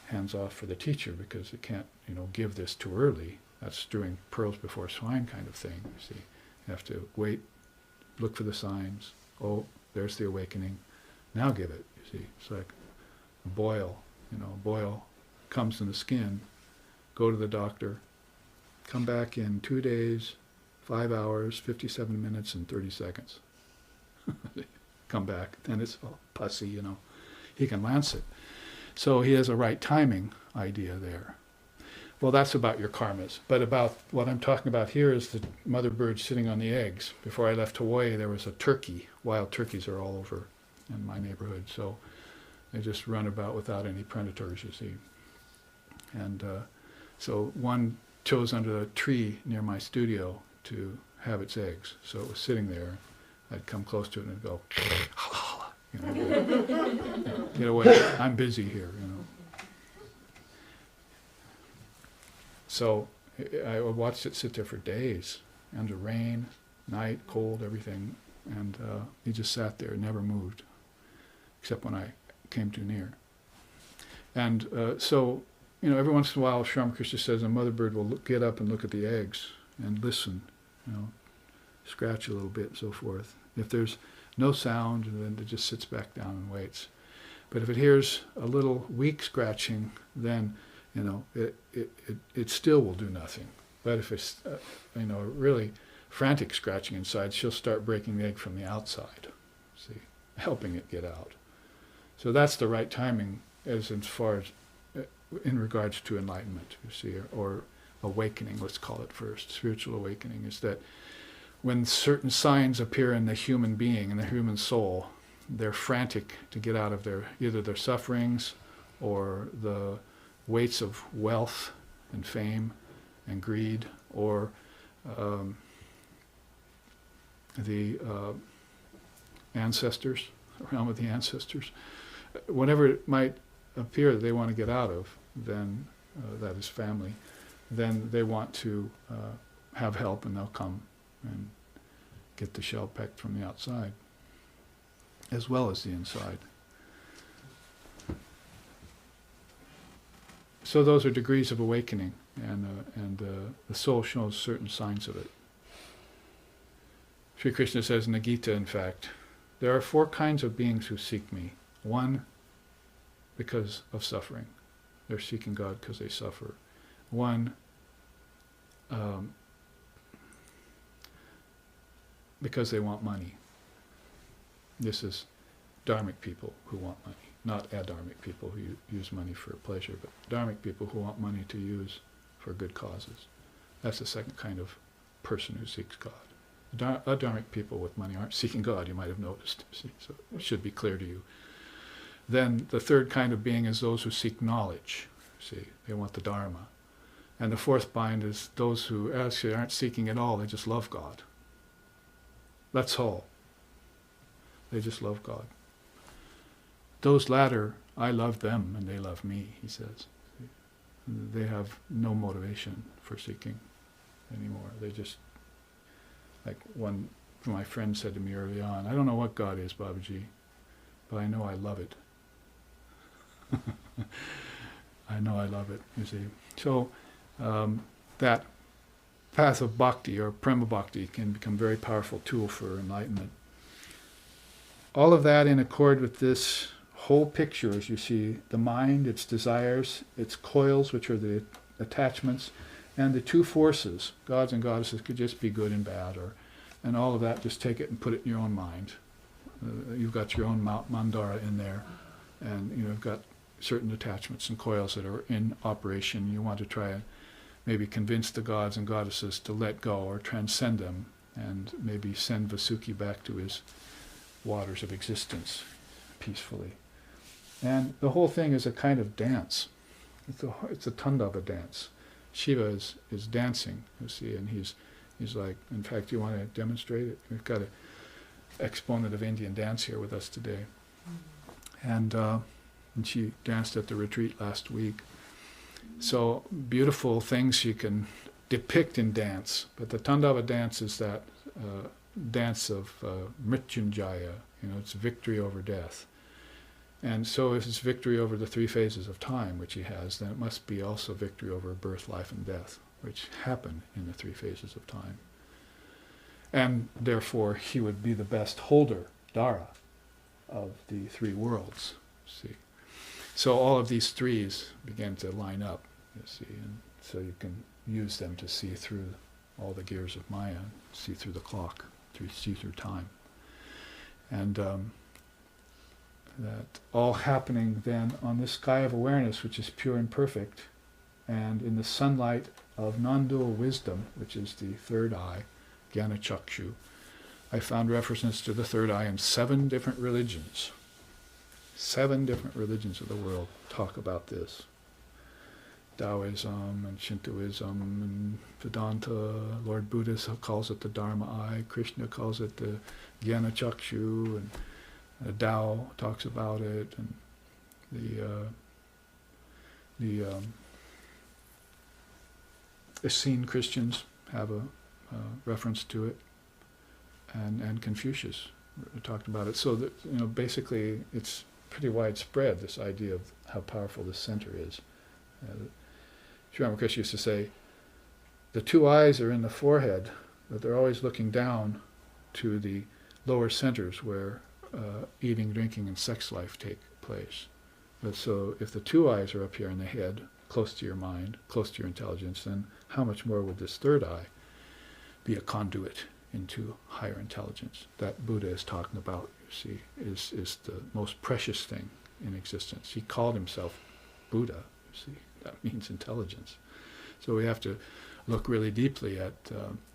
hands off for the teacher, because it can't, give this too early. That's doing pearls before swine kind of thing, you see. You have to wait, look for the signs. Oh, there's the awakening. Now give it, you see. It's like a boil, boil comes in the skin. Go to the doctor. Come back in 2 days, 5 hours, 57 minutes, and 30 seconds. Come back. Then it's all pussy, He can lance it. So he has a right timing idea there. Well, that's about your karmas. But about what I'm talking about here is the mother bird sitting on the eggs. Before I left Hawaii, there was a turkey. Wild turkeys are all over in my neighborhood. So they just run about without any predators, you see. And so one chose under a tree near my studio to have its eggs. So it was sitting there. I'd come close to it and it'd go, you know, get away. I'm busy here, you know. So I watched it sit there for days, under rain, night, cold, everything. And he just sat there, never moved, except when I came too near. And so, you know, every once in a while, Sri Ramakrishna says a mother bird will get up and look at the eggs and listen, you know, scratch a little bit and so forth. If there's no sound, then it just sits back down and waits. But if it hears a little weak scratching, then, you know, it still will do nothing. But if it's, you know, really frantic scratching inside, she'll start breaking the egg from the outside, see, helping it get out. So that's the right timing as far as in regards to enlightenment, you see, or awakening, let's call it first. Spiritual awakening is that when certain signs appear in the human being, in the human soul, they're frantic to get out of either their sufferings or the weights of wealth and fame and greed, or the ancestors, realm of the ancestors. Whatever it might appear that they want to get out of, then that is family, then they want to have help, and they'll come and get the shell pecked from the outside, as well as the inside. So those are degrees of awakening, and the soul shows certain signs of it. Sri Krishna says in the Gita, in fact, there are 4 kinds of beings who seek me. 1, because of suffering. They're seeking God because they suffer. 1, because they want money. This is dharmic people who want money, not adharmic people who use money for pleasure, but dharmic people who want money to use for good causes. That's the second kind of person who seeks God. Adharmic people with money aren't seeking God, you might have noticed, see? So it should be clear to you. Then the third kind of being is those who seek knowledge, see, they want the Dharma. And the fourth kind is those who actually aren't seeking at all, they just love God. That's all. They just love God. Those latter, I love them and they love me, he says. They have no motivation for seeking anymore. They just, like one of my friends said to me early on, I don't know what God is, Babaji, but I know I love it. I know I love it, you see. So that path of bhakti, or prema bhakti, can become a very powerful tool for enlightenment. All of that in accord with this whole picture, as you see, the mind, its desires, its coils, which are the attachments, and the 2 forces, gods and goddesses, could just be good and bad, and all of that, just take it and put it in your own mind. You've got your own mandara in there, and you've got certain attachments and coils that are in operation. You want to try and maybe convince the gods and goddesses to let go or transcend them, and maybe send Vasuki back to his waters of existence peacefully. And the whole thing is a kind of dance. It's a Tandava dance. Shiva is dancing, you see, and he's like, in fact, you want to demonstrate it? We've got an exponent of Indian dance here with us today. And she danced at the retreat last week. So beautiful things you can depict in dance, but the Tandava dance is that dance of Mrityunjaya, it's victory over death. And so if it's victory over the 3 phases of time, which he has, then it must be also victory over birth, life, and death, which happen in the 3 phases of time. And therefore, he would be the best holder, Dara, of the 3 worlds, see. So all of these 3s begin to line up, you see, and so you can use them to see through all the gears of Maya, see through the clock, see through time. And that all happening then on this sky of awareness, which is pure and perfect, And in the sunlight of non-dual wisdom, which is the third eye, Jnana Chakshu, I found references to the third eye in 7 different religions. 7 different religions of the world talk about this. Taoism and Shintoism and Vedanta, Lord Buddha calls it the Dharma eye, Krishna calls it the Jnana Chakshu, and the Tao talks about it, and the Essene Christians have a reference to it, and Confucius talked about it. So that, basically it's pretty widespread, this idea of how powerful this center is. Sri Ramakrishna used to say, the 2 eyes are in the forehead, but they're always looking down to the lower centers where eating, drinking, and sex life take place. But so if the 2 eyes are up here in the head, close to your mind, close to your intelligence, then how much more would this third eye be a conduit into higher intelligence? That Buddha is talking about, you see, is the most precious thing in existence. He called himself Buddha, you see. That means intelligence. So we have to look really deeply at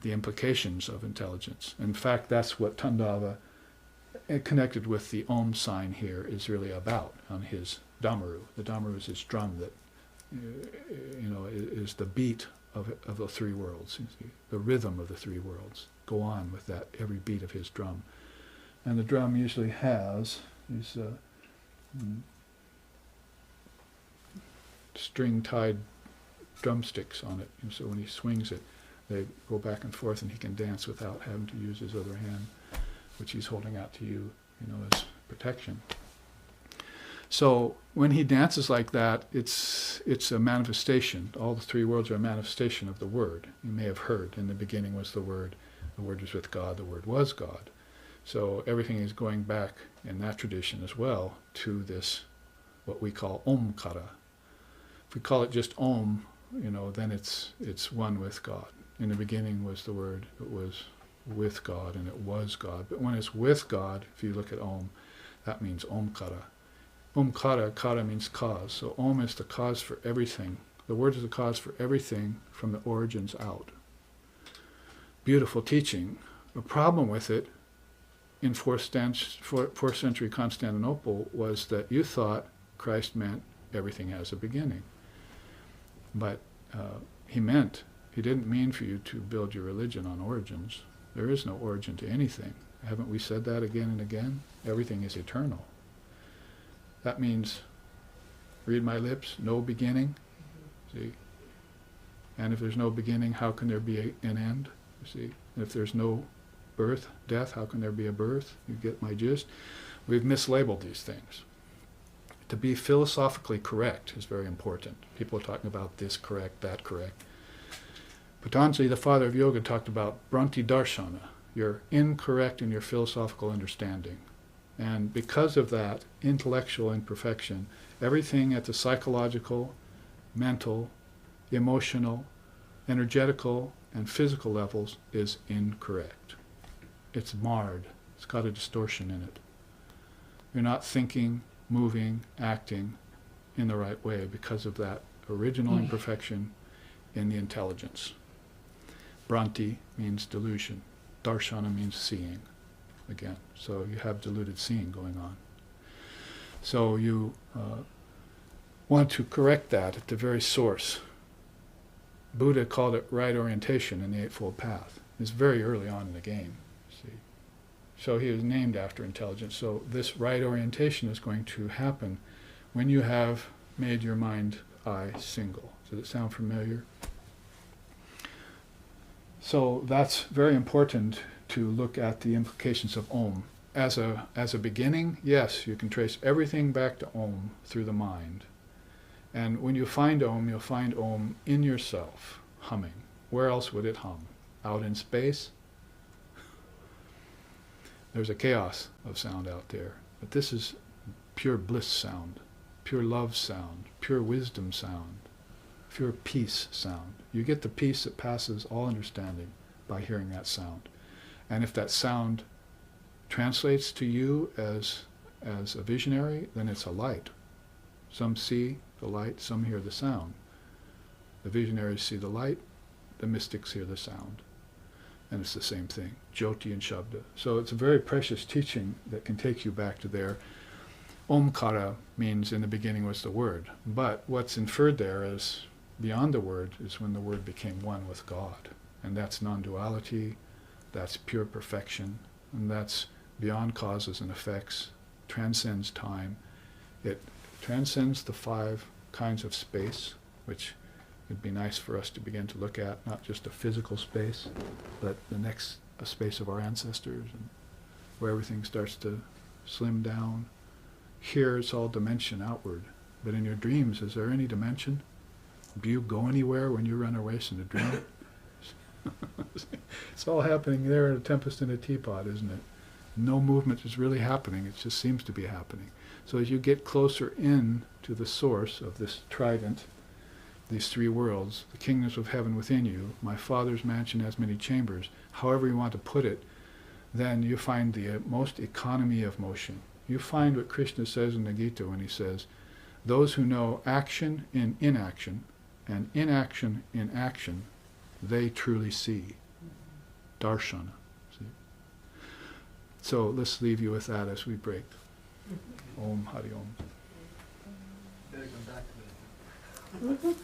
the implications of intelligence. In fact, that's what Tandava, connected with the Om sign here, is really about on his Damaru. The Damaru is his drum that, is the beat of the 3 worlds, the rhythm of the 3 worlds. Go on with that, every beat of his drum. And the drum usually has these string-tied drumsticks on it. And so when he swings it, they go back and forth, and he can dance without having to use his other hand, which he's holding out to you, as protection. So when he dances like that, it's a manifestation. All the 3 worlds are a manifestation of the Word. You may have heard, in the beginning was the Word was with God, the Word was God. So everything is going back in that tradition as well to this, what we call Omkara. If we call it just Om, then it's one with God. In the beginning was the Word, it was with God, and it was God. But when it's with God, if you look at Om, that means Omkara. Omkara, kara means cause. So Om is the cause for everything. The Word is the cause for everything from the origins out. Beautiful teaching. The problem with it in 4th century Constantinople was that you thought Christ meant everything has a beginning. But he didn't mean for you to build your religion on origins. There is no origin to anything. Haven't we said that again and again? Everything is eternal. That means, read my lips, no beginning. See? And if there's no beginning, how can there be an end? You see? And if there's no birth, death, how can there be a birth? You get my gist? We've mislabeled these things. To be philosophically correct is very important. People are talking about this correct, that correct. Patanjali, the father of yoga, talked about Bhranti Darshana. You're incorrect in your philosophical understanding. And because of that intellectual imperfection, everything at the psychological, mental, emotional, energetical, and physical levels is incorrect. It's marred. It's got a distortion in it. You're not thinking, moving, acting in the right way because of that original imperfection in the intelligence. Bhranti means delusion. Darshana means seeing, again. So you have deluded seeing going on. So you want to correct that at the very source. Buddha called it right orientation in the Eightfold Path. It's very early on in the game, see. So he was named after intelligence. So this right orientation is going to happen when you have made your mind-eye single. Does it sound familiar? So that's very important to look at the implications of Om. As a beginning, yes, you can trace everything back to Om through the mind. And when you find Om, you'll find Om in yourself, humming. Where else would it hum? Out in space? There's a chaos of sound out there. But this is pure bliss sound, pure love sound, pure wisdom sound, pure peace sound. You get the peace that passes all understanding by hearing that sound. And if that sound translates to you as a visionary, then it's a light. Some see the light, some hear the sound. The visionaries see the light, the mystics hear the sound. And it's the same thing, Jyoti and Shabda. So it's a very precious teaching that can take you back to there. Omkara means in the beginning was the word. But what's inferred there is beyond the word is when the word became one with God. And that's non-duality, that's pure perfection, and that's beyond causes and effects, transcends time. It transcends the 5 kinds of space, which it'd be nice for us to begin to look at, not just a physical space, but the next a space of our ancestors, and where everything starts to slim down. Here it's all dimension outward, but in your dreams, is there any dimension? Do you go anywhere when you run away from a dream? It's all happening there in a tempest in a teapot, isn't it? No movement is really happening, it just seems to be happening. So as you get closer in to the source of this trident, these 3 worlds, the kingdoms of heaven within you, my Father's mansion has many chambers, however you want to put it, then you find the most economy of motion. You find what Krishna says in the Gita when he says, those who know action in inaction, and inaction in action, they truly see. Darshana. See? So let's leave you with that as we break. Om Hari Om. Better come back to that.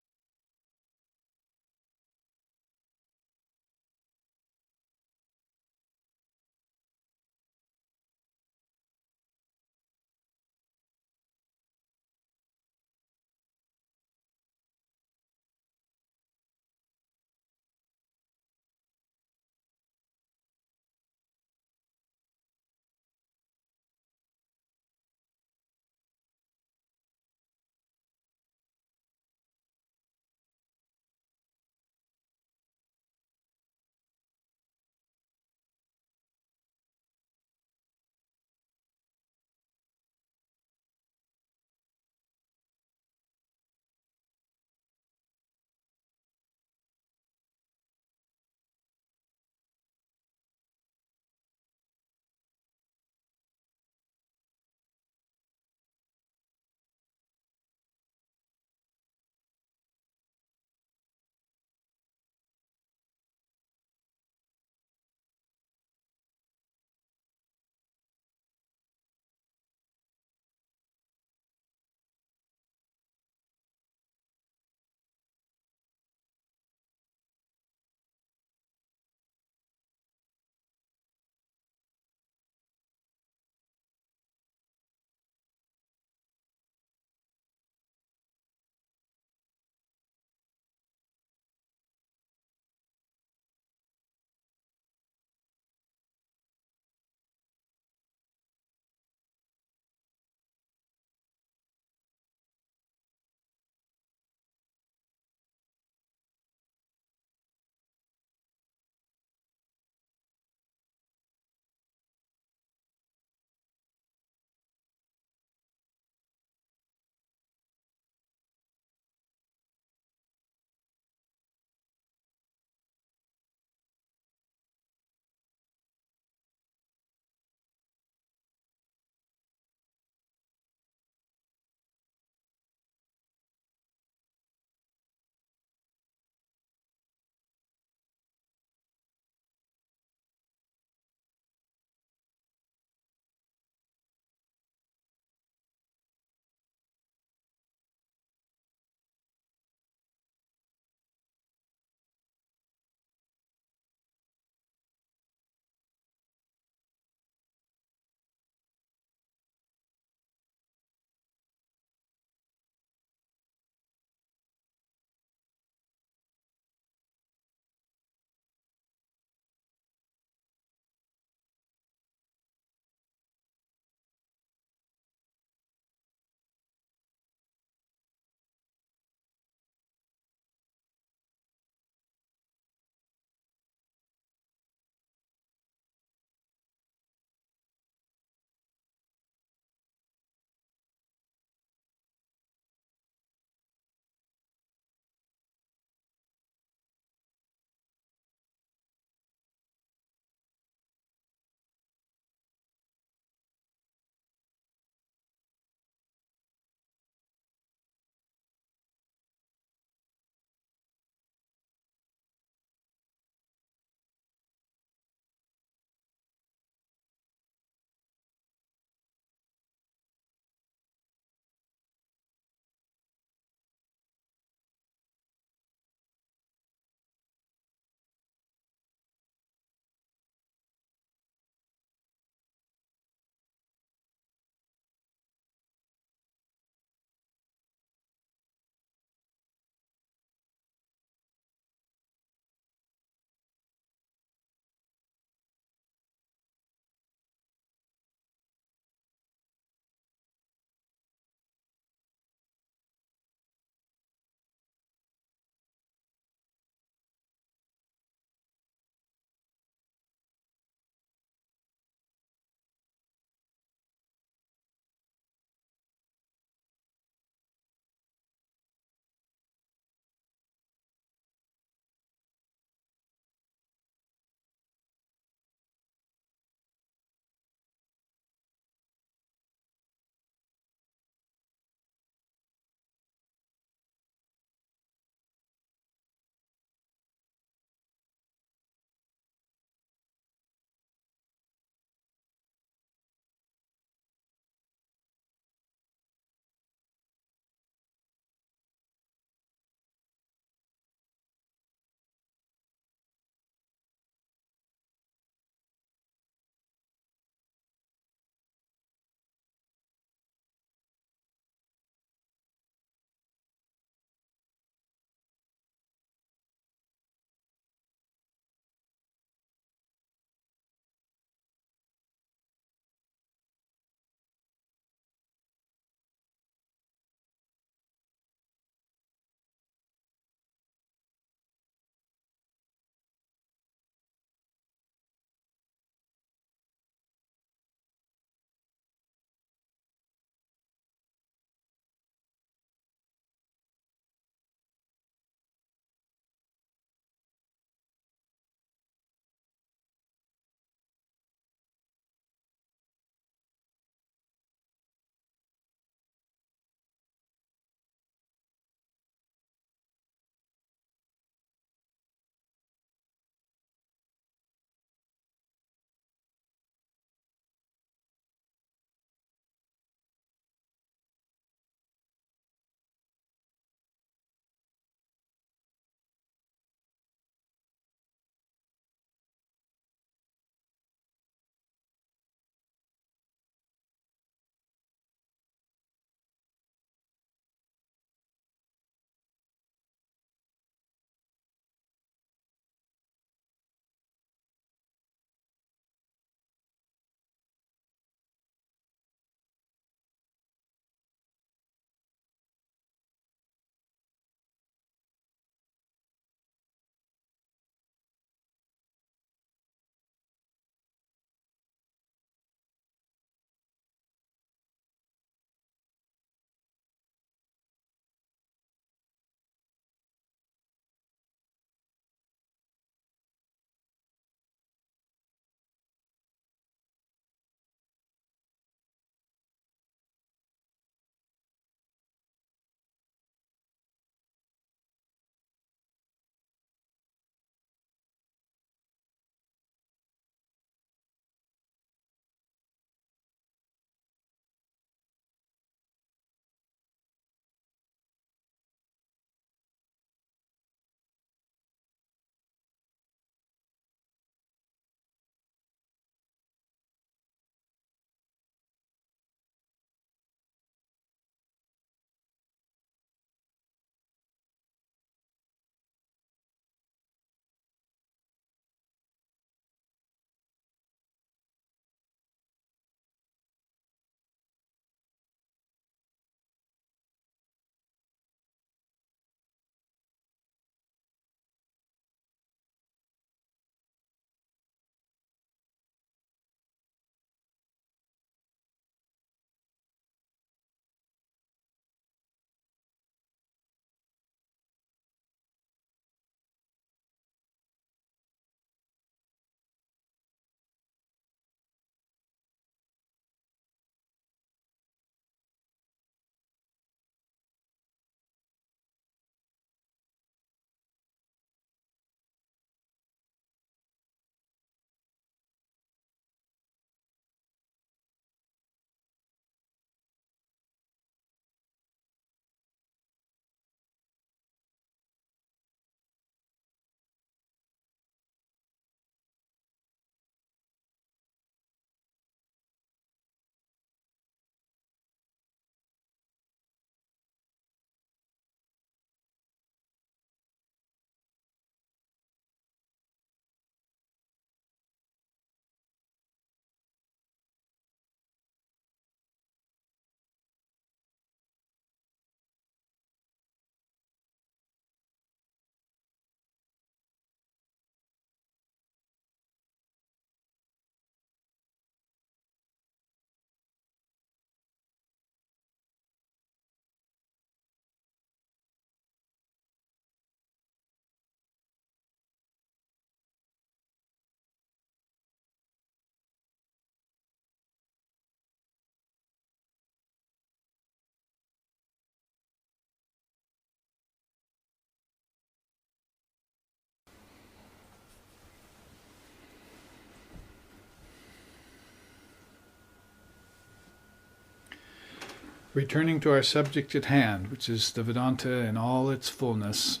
Returning to our subject at hand, which is the Vedanta in all its fullness,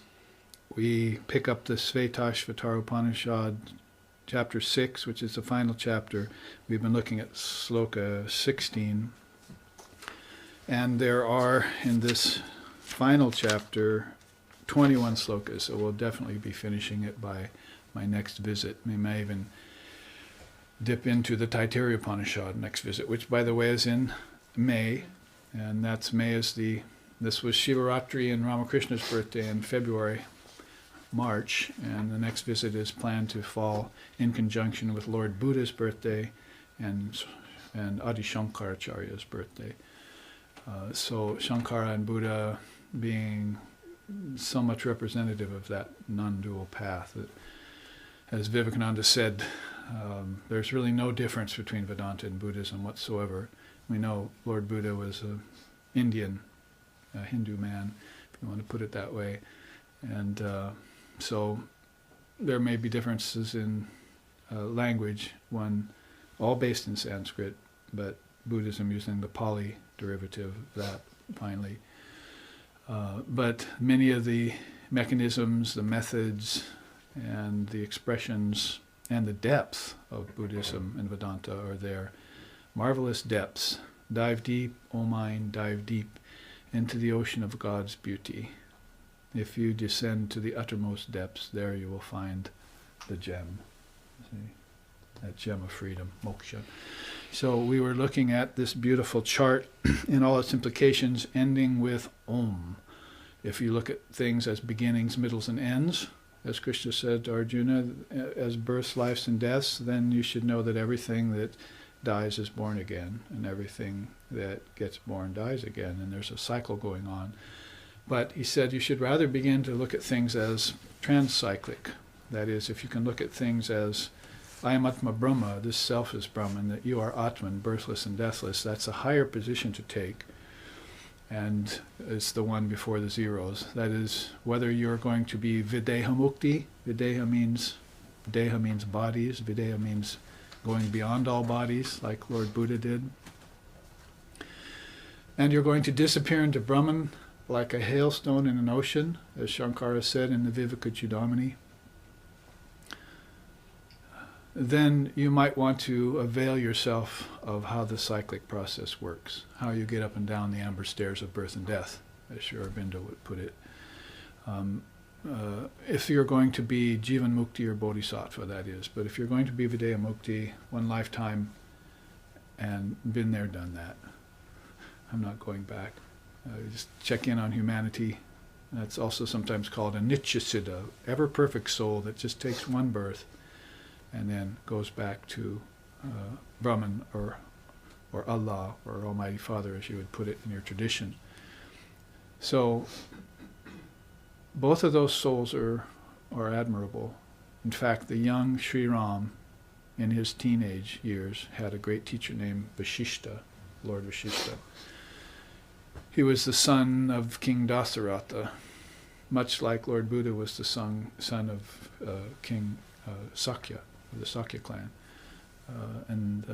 we pick up the Svetashvatara Upanisad, chapter 6, which is the final chapter. We've been looking at sloka 16. And there are, in this final chapter, 21 slokas, so we'll definitely be finishing it by my next visit. We may even dip into the Taittiriya Upanishad next visit, which, by the way, is in May. And that's May is this was Shivaratri and Ramakrishna's birthday in February, March, and the next visit is planned to fall in conjunction with Lord Buddha's birthday and Adi Shankaracharya's birthday. So Shankara and Buddha being so much representative of that non-dual path. That, as Vivekananda said, there's really no difference between Vedanta and Buddhism whatsoever. We know Lord Buddha was an Indian, Hindu man, if you want to put it that way. And so there may be differences in language, one all based in Sanskrit, but Buddhism using the Pali derivative of that finally. But many of the mechanisms, the methods, and the expressions and the depth of Buddhism and Vedanta are there. Marvelous depths. Dive deep, O mind, dive deep into the ocean of God's beauty. If you descend to the uttermost depths, there you will find the gem. See? That gem of freedom, moksha. So we were looking at this beautiful chart in all its implications, ending with Om. If you look at things as beginnings, middles, and ends, as Krishna said to Arjuna, as births, lives, and deaths, then you should know that everything that dies is born again, and everything that gets born dies again, and there's a cycle going on. But he said you should rather begin to look at things as transcyclic. That is, if you can look at things as I am Atma Brahma, this self is Brahman, that you are Atman, birthless and deathless, that's a higher position to take. And it's the one before the zeros. That is, whether you're going to be Videha Mukti, Videha means bodies, Videha means going beyond all bodies, like Lord Buddha did. And you're going to disappear into Brahman like a hailstone in an ocean, as Shankara said in the Vivekachudamani. Then you might want to avail yourself of how the cyclic process works, how you get up and down the amber stairs of birth and death, as Sri Aurobindo would put it. If you're going to be Jivan Mukti or Bodhisattva, that is. But if you're going to be Videha Mukti, one lifetime, and been there, done that. I'm not going back. Just check in on humanity. That's also sometimes called a Nityasiddha, ever-perfect soul that just takes one birth and then goes back to Brahman or Allah or Almighty Father, as you would put it in your tradition. So both of those souls are admirable. In fact, the young Sri Ram, in his teenage years, had a great teacher named Vashishta, Lord Vashishta. He was the son of King Dasaratha, much like Lord Buddha was the son of King Sakya, of the Sakya clan. And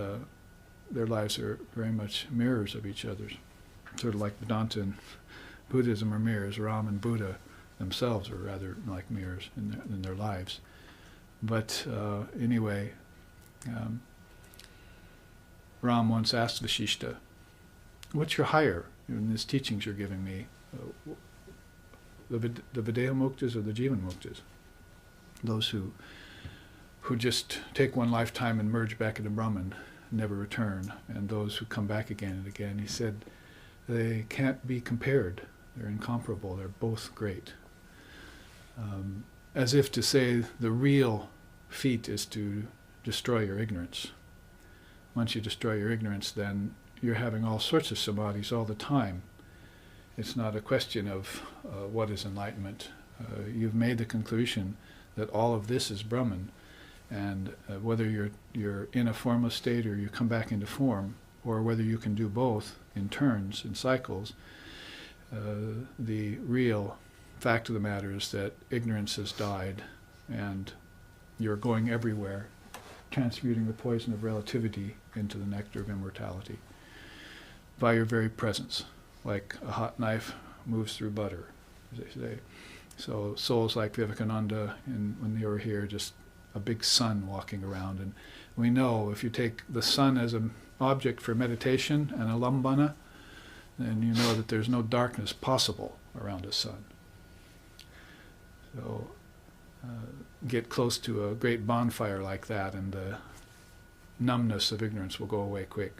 their lives are very much mirrors of each other's. Sort of like Vedanta and Buddhism are mirrors. Ram and Buddha themselves are rather like mirrors in their lives. But anyway, Ram once asked Vashishta, what's your higher in these teachings you're giving me? The Videha Muktas or the Jivan Muktas? Those who just take one lifetime and merge back into Brahman, never return, and those who come back again and again. He said they can't be compared. They're incomparable. They're both great. As if to say the real feat is to destroy your ignorance. Once you destroy your ignorance, then you're having all sorts of samadhis all the time. It's not a question of what is enlightenment. You've made the conclusion that all of this is Brahman, and whether you're in a formless state or you come back into form, or whether you can do both in turns, in cycles, the real fact of the matter is that ignorance has died and you're going everywhere, transmuting the poison of relativity into the nectar of immortality by your very presence. like a hot knife moves through butter, as they say. So souls like Vivekananda, when they were here, just a big sun walking around. And we know if you take the sun as an object for meditation and a lambana, then you know that there's no darkness possible around a sun. So get close to a great bonfire like that and the numbness of ignorance will go away quick.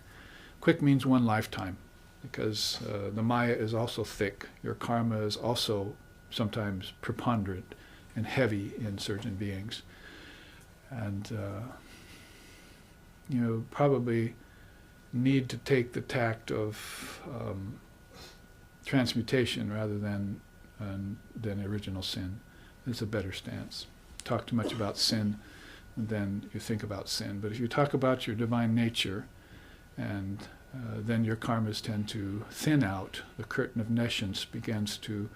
Quick means one lifetime, because the Maya is also thick. Your karma is also sometimes preponderant and heavy in certain beings. And you probably need to take the tact of transmutation rather than original sin. It's a better stance. Talk too much about sin, and then you think about sin. But if you talk about your divine nature, and then your karmas tend to thin out, the curtain of nescience begins to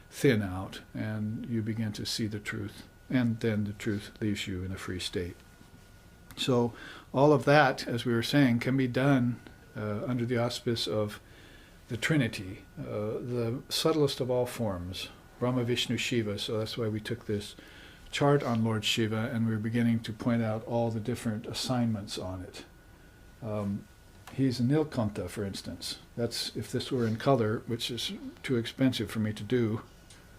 thin out, and you begin to see the truth, and then the truth leaves you in a free state. So all of that, as we were saying, can be done under the auspice of the Trinity, the subtlest of all forms, Brahma, Vishnu, Shiva. So that's why we took this chart on Lord Shiva, and we're beginning to point out all the different assignments on it. He's a Nilkanta, for instance. That's, if this were in color, which is too expensive for me to do.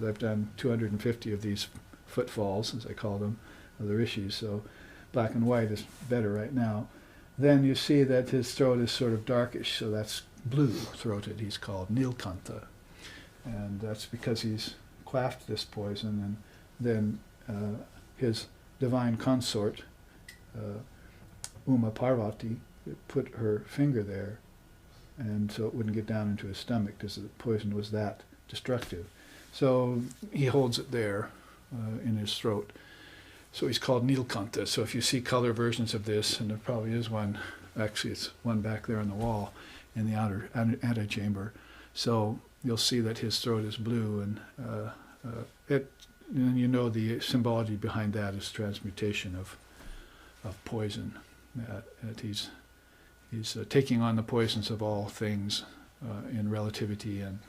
I've done 250 of these footfalls, as I call them, of the rishis, so black and white is better right now. Then you see that his throat is sort of darkish, so that's blue-throated. He's called Nilkanta. And that's because he's quaffed this poison, and then his divine consort, Uma Parvati, put her finger there, and so it wouldn't get down into his stomach because the poison was that destructive. So he holds it there in his throat. So he's called Nilkanta. So if you see color versions of this, and there probably is one, actually it's one back there on the wall in the outer antechamber. So you'll see that his throat is blue, and and you know the symbology behind that is transmutation of poison. That he's taking on the poisons of all things in relativity, and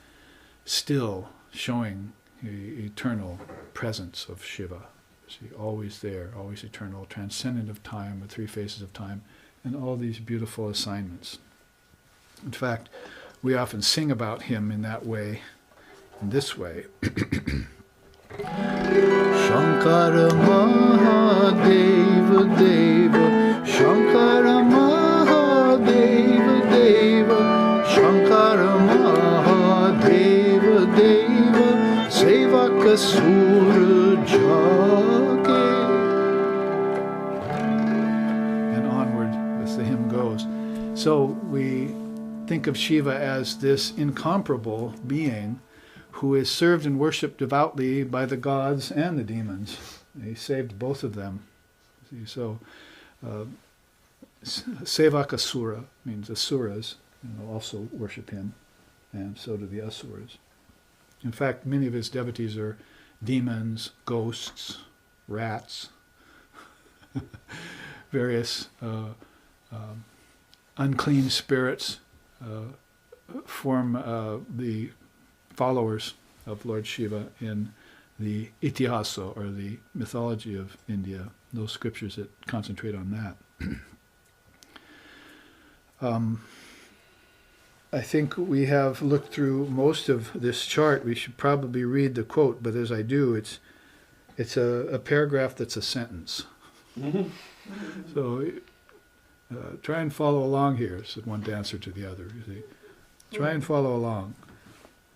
still showing the eternal presence of Shiva. See, always there, always eternal, transcendent of time, the three phases of time, and all these beautiful assignments. In fact, we often sing about him in that way, in this way. Shankara Mahadeva Deva, Shankara Mahadeva Deva, Shankara Mahadeva Deva, Sevaka Sura Jage. And onward as the hymn goes. So we think of Shiva as this incomparable being who is served and worshipped devoutly by the gods and the demons. He saved both of them. So, Sevakasura means asuras, also worship him, and so do the asuras. In fact, many of his devotees are demons, ghosts, rats, various unclean spirits form the followers of Lord Shiva in the Itihasa, or the mythology of India, those scriptures that concentrate on that. I think we have looked through most of this chart. We should probably read the quote, but as I do, it's a paragraph that's a sentence. So try and follow along here, said one dancer to the other. You see, try and follow along.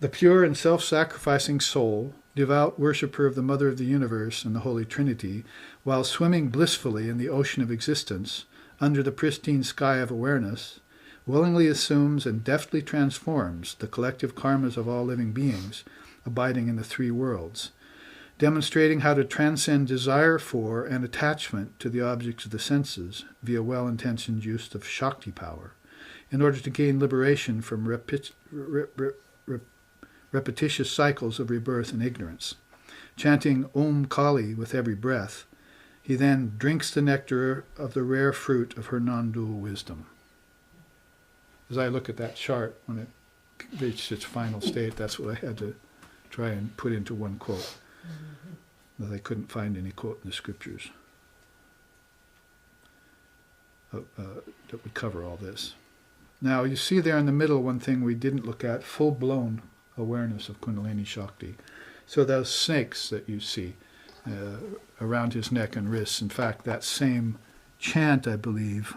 The pure and self-sacrificing soul, devout worshipper of the Mother of the Universe and the Holy Trinity, while swimming blissfully in the ocean of existence, under the pristine sky of awareness, willingly assumes and deftly transforms the collective karmas of all living beings, abiding in the three worlds, demonstrating how to transcend desire for and attachment to the objects of the senses via well-intentioned use of Shakti power, in order to gain liberation from repetitious cycles of rebirth and ignorance. Chanting Om Kali with every breath, he then drinks the nectar of the rare fruit of her non-dual wisdom. As I look at that chart, when it reached its final state, that's what I had to try and put into one quote. That I couldn't find any quote in the scriptures that would cover all this. Now, you see there in the middle one thing we didn't look at, full-blown awareness of Kundalini Shakti. So those snakes that you see around his neck and wrists, in fact, that same chant, I believe,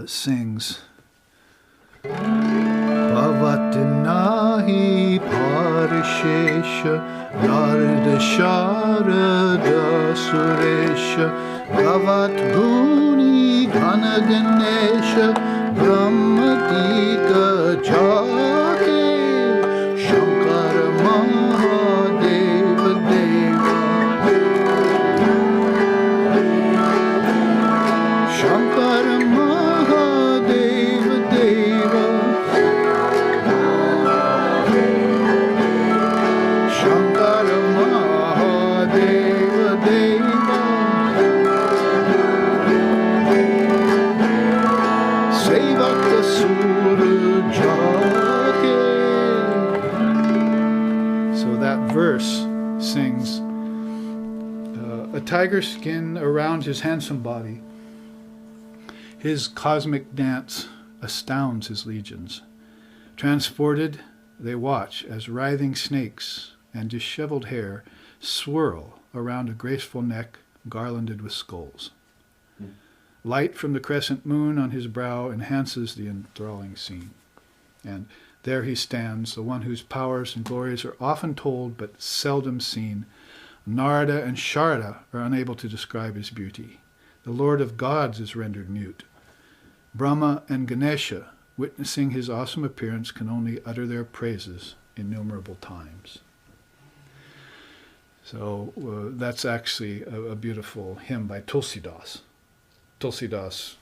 sings Pavatinahi Parishesha Narada Sharada Suresha Bhavat Guni Ghana Ganesha Brahmadika Jake Shankara Mahadeva Deva Shankara Mahadeva Deva Shankara Mahadeva Deva Sevaka Surajake. So that verse sings, a tiger skin around his handsome body. His cosmic dance astounds his legions. Transported, they watch as writhing snakes and disheveled hair swirl around a graceful neck garlanded with skulls. Light from the crescent moon on his brow enhances the enthralling scene. And there he stands, the one whose powers and glories are often told but seldom seen. Narada and Sharda are unable to describe his beauty. The Lord of Gods is rendered mute. Brahma and Ganesha, witnessing his awesome appearance, can only utter their praises innumerable times. So that's actually a beautiful hymn by Tulsidas. Tulsidas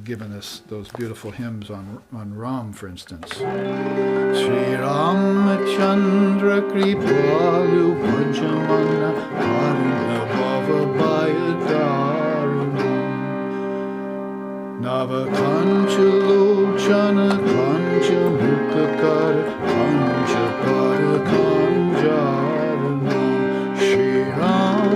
given us those beautiful hymns on Ram, for instance. Sri Ramachandra Kripalu Bhajamana Harina Bhava Bhayadaruna Nava Kancha Lochana Kancha Mukakara Kancha Parakanjarana Shri Ram,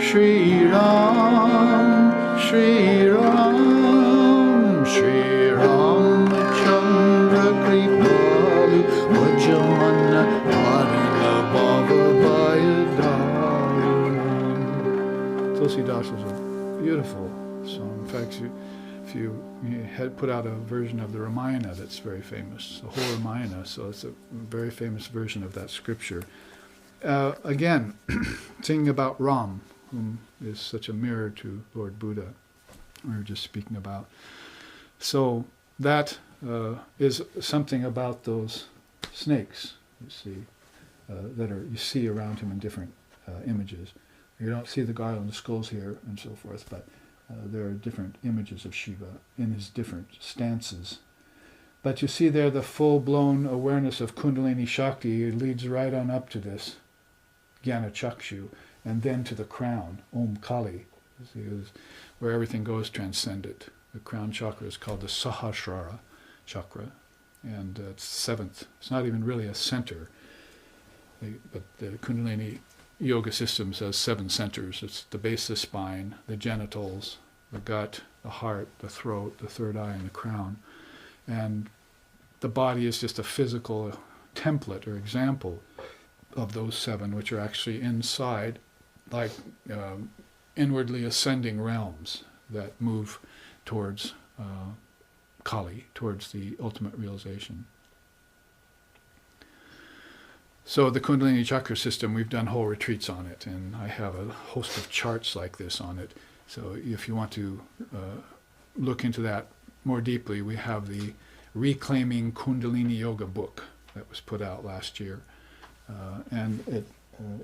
Shri Ram, Shri Ram, Shri Ramachandra Kripalu Vajamana Harina Bhava Bhayadaruna. Tulsidas is a beautiful song. In fact, if you had put out a version of the Ramayana that's very famous, the whole Ramayana, so it's a very famous version of that scripture. Again, singing about Ram, whom is such a mirror to Lord Buddha, we were just speaking about. So that is something about those snakes, you see, you see around him in different images. You don't see the garland of skulls here and so forth, but there are different images of Shiva in his different stances. But you see there the full-blown awareness of Kundalini Shakti. It leads right on up to this Jnana Chakshu, and then to the crown, Om Kali, where everything goes transcendent. The crown chakra is called the Sahasrara chakra, and it's seventh. It's not even really a center, but the Kundalini Yoga system says 7 centers. It's the base of the spine, the genitals, the gut, the heart, the throat, the third eye, and the crown. And the body is just a physical template or example of those 7, which are actually inside, like inwardly ascending realms that move towards Kali, towards the ultimate realization. So the Kundalini Chakra system, we've done whole retreats on it, and I have a host of charts like this on it. So if you want to look into that more deeply, we have the Reclaiming Kundalini Yoga book that was put out last year. And it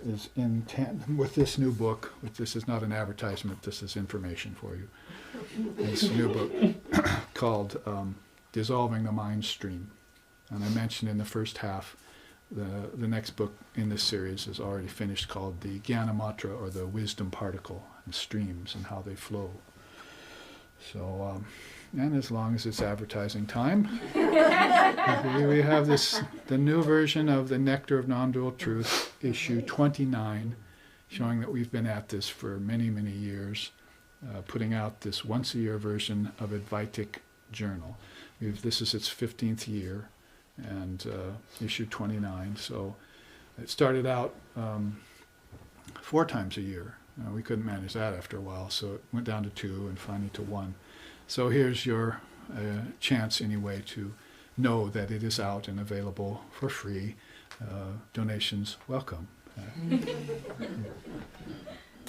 is in tandem with this new book, which this is not an advertisement, this is information for you. This new book called Dissolving the Mind Stream. And I mentioned in the first half, the next book in this series is already finished, called the Jnana Matra, or the Wisdom Particle, and streams and how they flow. So, and as long as it's advertising time, we have the new version of the Nectar of Non-Dual Truth, issue 29, showing that we've been at this for many, many years, putting out this once-a-year version of Advaitic Journal. This is its 15th year, and issue 29. So it started out 4 times a year. We couldn't manage that after a while, so it went down to 2 and finally to 1. So here's your chance anyway to know that it is out and available for free. Donations welcome.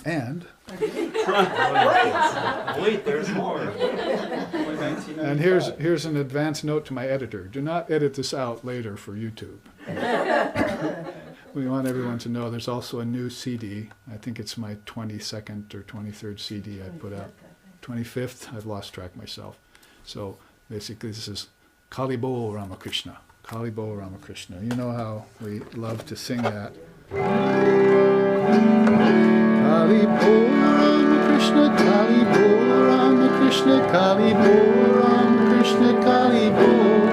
And wait, there's more. and here's an advance note to my editor. Do not edit this out later for YouTube. We want everyone to know there's also a new CD. I think it's my 22nd or 23rd CD I put out. 25th, I've lost track myself. So basically this is Kali Bol Ramakrishna. Kali Bol Ramakrishna. You know how we love to sing that. Kali Bol Ramakrishna, Kali Bol Ramakrishna, Kali Bol Ramakrishna, Kali Bol.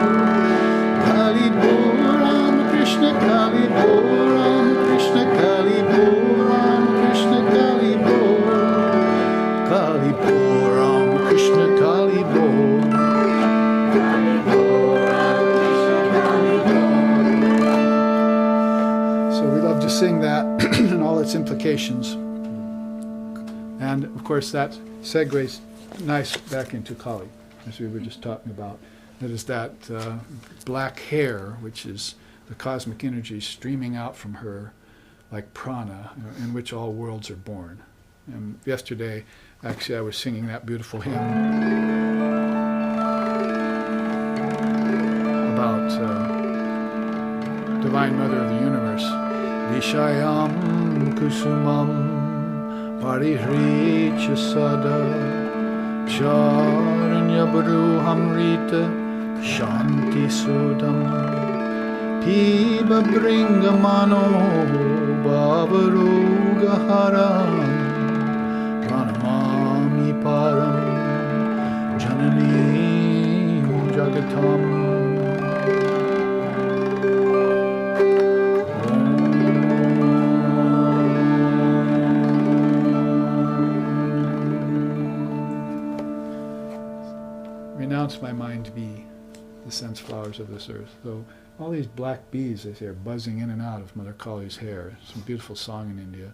Kali Bol Ramakrishna, Kali Bol Ramakrishna, Kali Bol Ramakrishna, Kali Bol. Kali Bol Ramakrishna, Kali Bol. Kali Bol Ramakrishna, Kali Bol. So we love to sing that and all its implications. And of course that segues nice back into Kali, as we were just talking about. That is that black hair, which is the cosmic energy streaming out from her like prana, in which all worlds are born. And yesterday, actually, I was singing that beautiful hymn about Divine Mother of the Universe. Vishayam kusumam parihricha sada charanya bruhamrita shanti sudam piba bringamano bhavarogaharam pranamami param janani jagatam. Renounce my mind be the sense flowers of this earth. So all these black bees, they say, are buzzing in and out of Mother Kali's hair. Some beautiful song in India.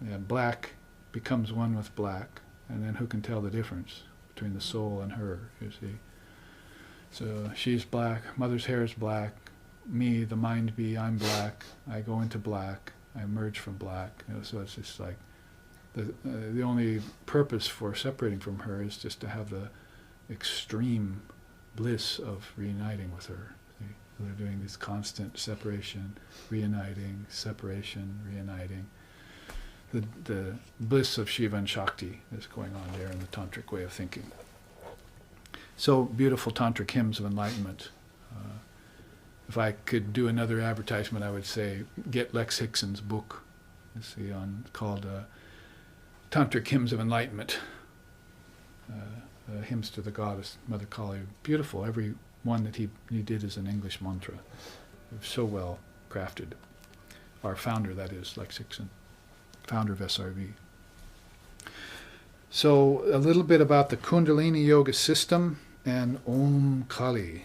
Yeah, black becomes one with black, and then who can tell the difference between the soul and her, you see. So she's black, Mother's hair is black, me, the mind be, I'm black, I go into black, I emerge from black. So it's just like, the only purpose for separating from her is just to have the extreme bliss of reuniting with her. See? So they're doing this constant separation, reuniting, separation, reuniting. The bliss of Shiva and Shakti is going on there in the tantric way of thinking. So beautiful tantric hymns of enlightenment. If I could do another advertisement, I would say get Lex Hickson's book. Called Tantric Hymns of Enlightenment. Hymns to the Goddess, Mother Kali. Beautiful. Every one that he did is an English mantra. So well crafted. Our founder, that is, Lex Hickson, founder of SRV. So a little bit about the Kundalini Yoga system and Om Kali.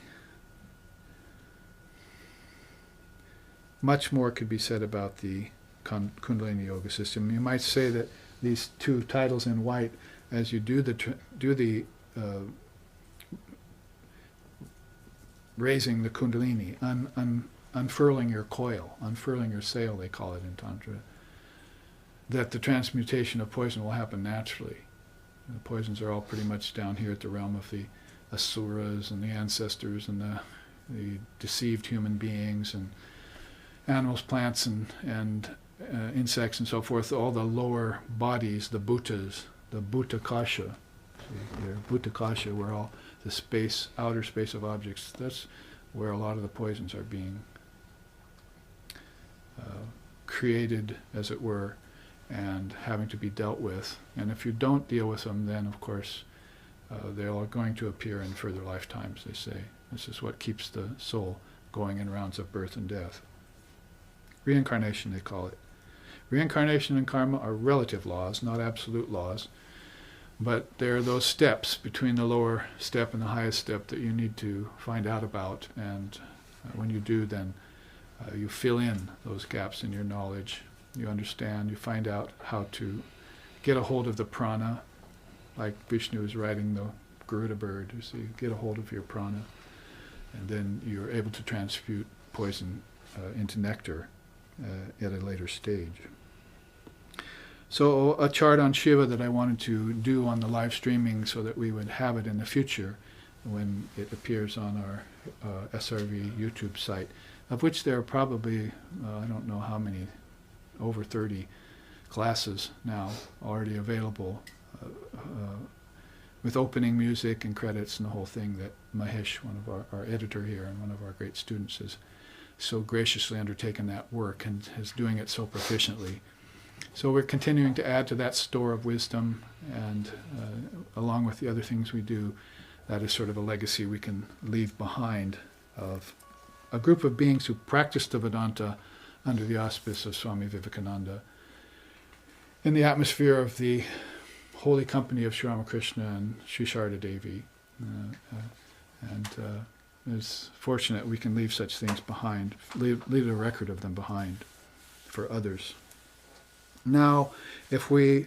Much more could be said about the Kundalini Yoga system. You might say that these two titles in white, as you do the raising the Kundalini, unfurling your coil, unfurling your sail, they call it in Tantra, that the transmutation of poison will happen naturally. The poisons are all pretty much down here at the realm of the asuras and the ancestors and the deceived human beings and animals, plants, and insects and so forth. All the lower bodies, the bhutas, the bhutakasha. See here, bhutakasha, where all the space, outer space of objects, that's where a lot of the poisons are being created, as it were, and having to be dealt with. And if you don't deal with them, then of course They are going to appear in further lifetimes, they say. This is what keeps the soul going in rounds of birth and death. Reincarnation, they call it. Reincarnation and karma are relative laws, not absolute laws. But there are those steps between the lower step and the highest step that you need to find out about. And when you do, then you fill in those gaps in your knowledge. You understand, you find out how to get a hold of the prana, like Vishnu is riding the Garuda bird. So you get a hold of your prana, and then you're able to transmute poison into nectar at a later stage. So a chart on Shiva that I wanted to do on the live streaming so that we would have it in the future when it appears on our SRV YouTube site, of which there are probably, I don't know how many, over 30 classes now already available with opening music and credits and the whole thing that Mahesh, one of our editor here and one of our great students, has so graciously undertaken that work and is doing it so proficiently. So we're continuing to add to that store of wisdom, and along with the other things we do, that is sort of a legacy we can leave behind of a group of beings who practiced the Vedanta under the auspice of Swami Vivekananda in the atmosphere of the holy company of Sri Ramakrishna and Sri Sharda Devi. It's fortunate we can leave such things behind, leave a record of them behind for others. Now, if we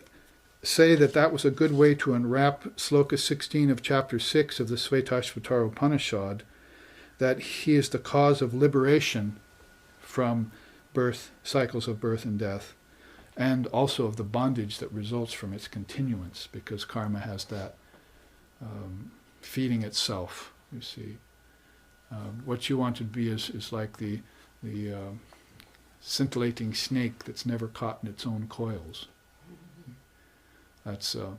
say that that was a good way to unwrap Sloka 16 of chapter 6 of the Svetashvatara Upanisad, that he is the cause of liberation from birth, cycles of birth and death, and also of the bondage that results from its continuance, because karma has that feeding itself, you see. What you want to be is like the scintillating snake that's never caught in its own coils. That's a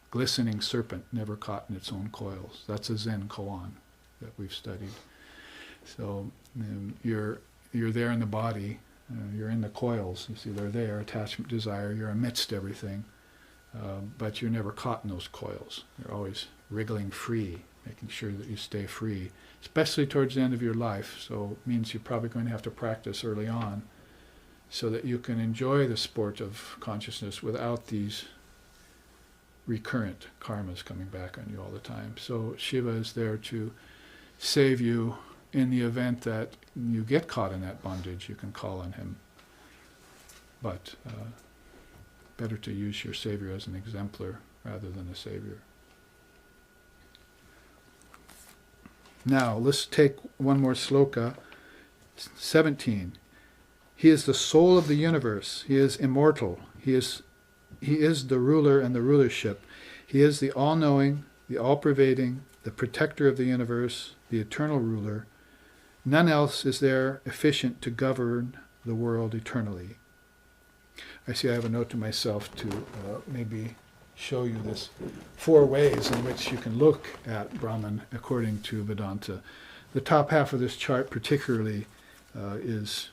glistening serpent never caught in its own coils. That's a Zen koan that we've studied. So you're there in the body, you're in the coils. You see, they're there, attachment, desire. You're amidst everything, but you're never caught in those coils. You're always wriggling free, making sure that you stay free, especially towards the end of your life. So it means you're probably going to have to practice early on so that you can enjoy the sport of consciousness without these recurrent karmas coming back on you all the time. So Shiva is there to save you in the event that you get caught in that bondage. You can call on him. But better to use your savior as an exemplar rather than a savior. Now, let's take one more sloka, 17. He is the soul of the universe. He is immortal. He is the ruler and the rulership. He is the all-knowing, the all-pervading, the protector of the universe, the eternal ruler. None else is there efficient to govern the world eternally. I see I have a note to myself to maybe show you this 4 ways in which you can look at Brahman according to Vedanta. The top half of this chart particularly is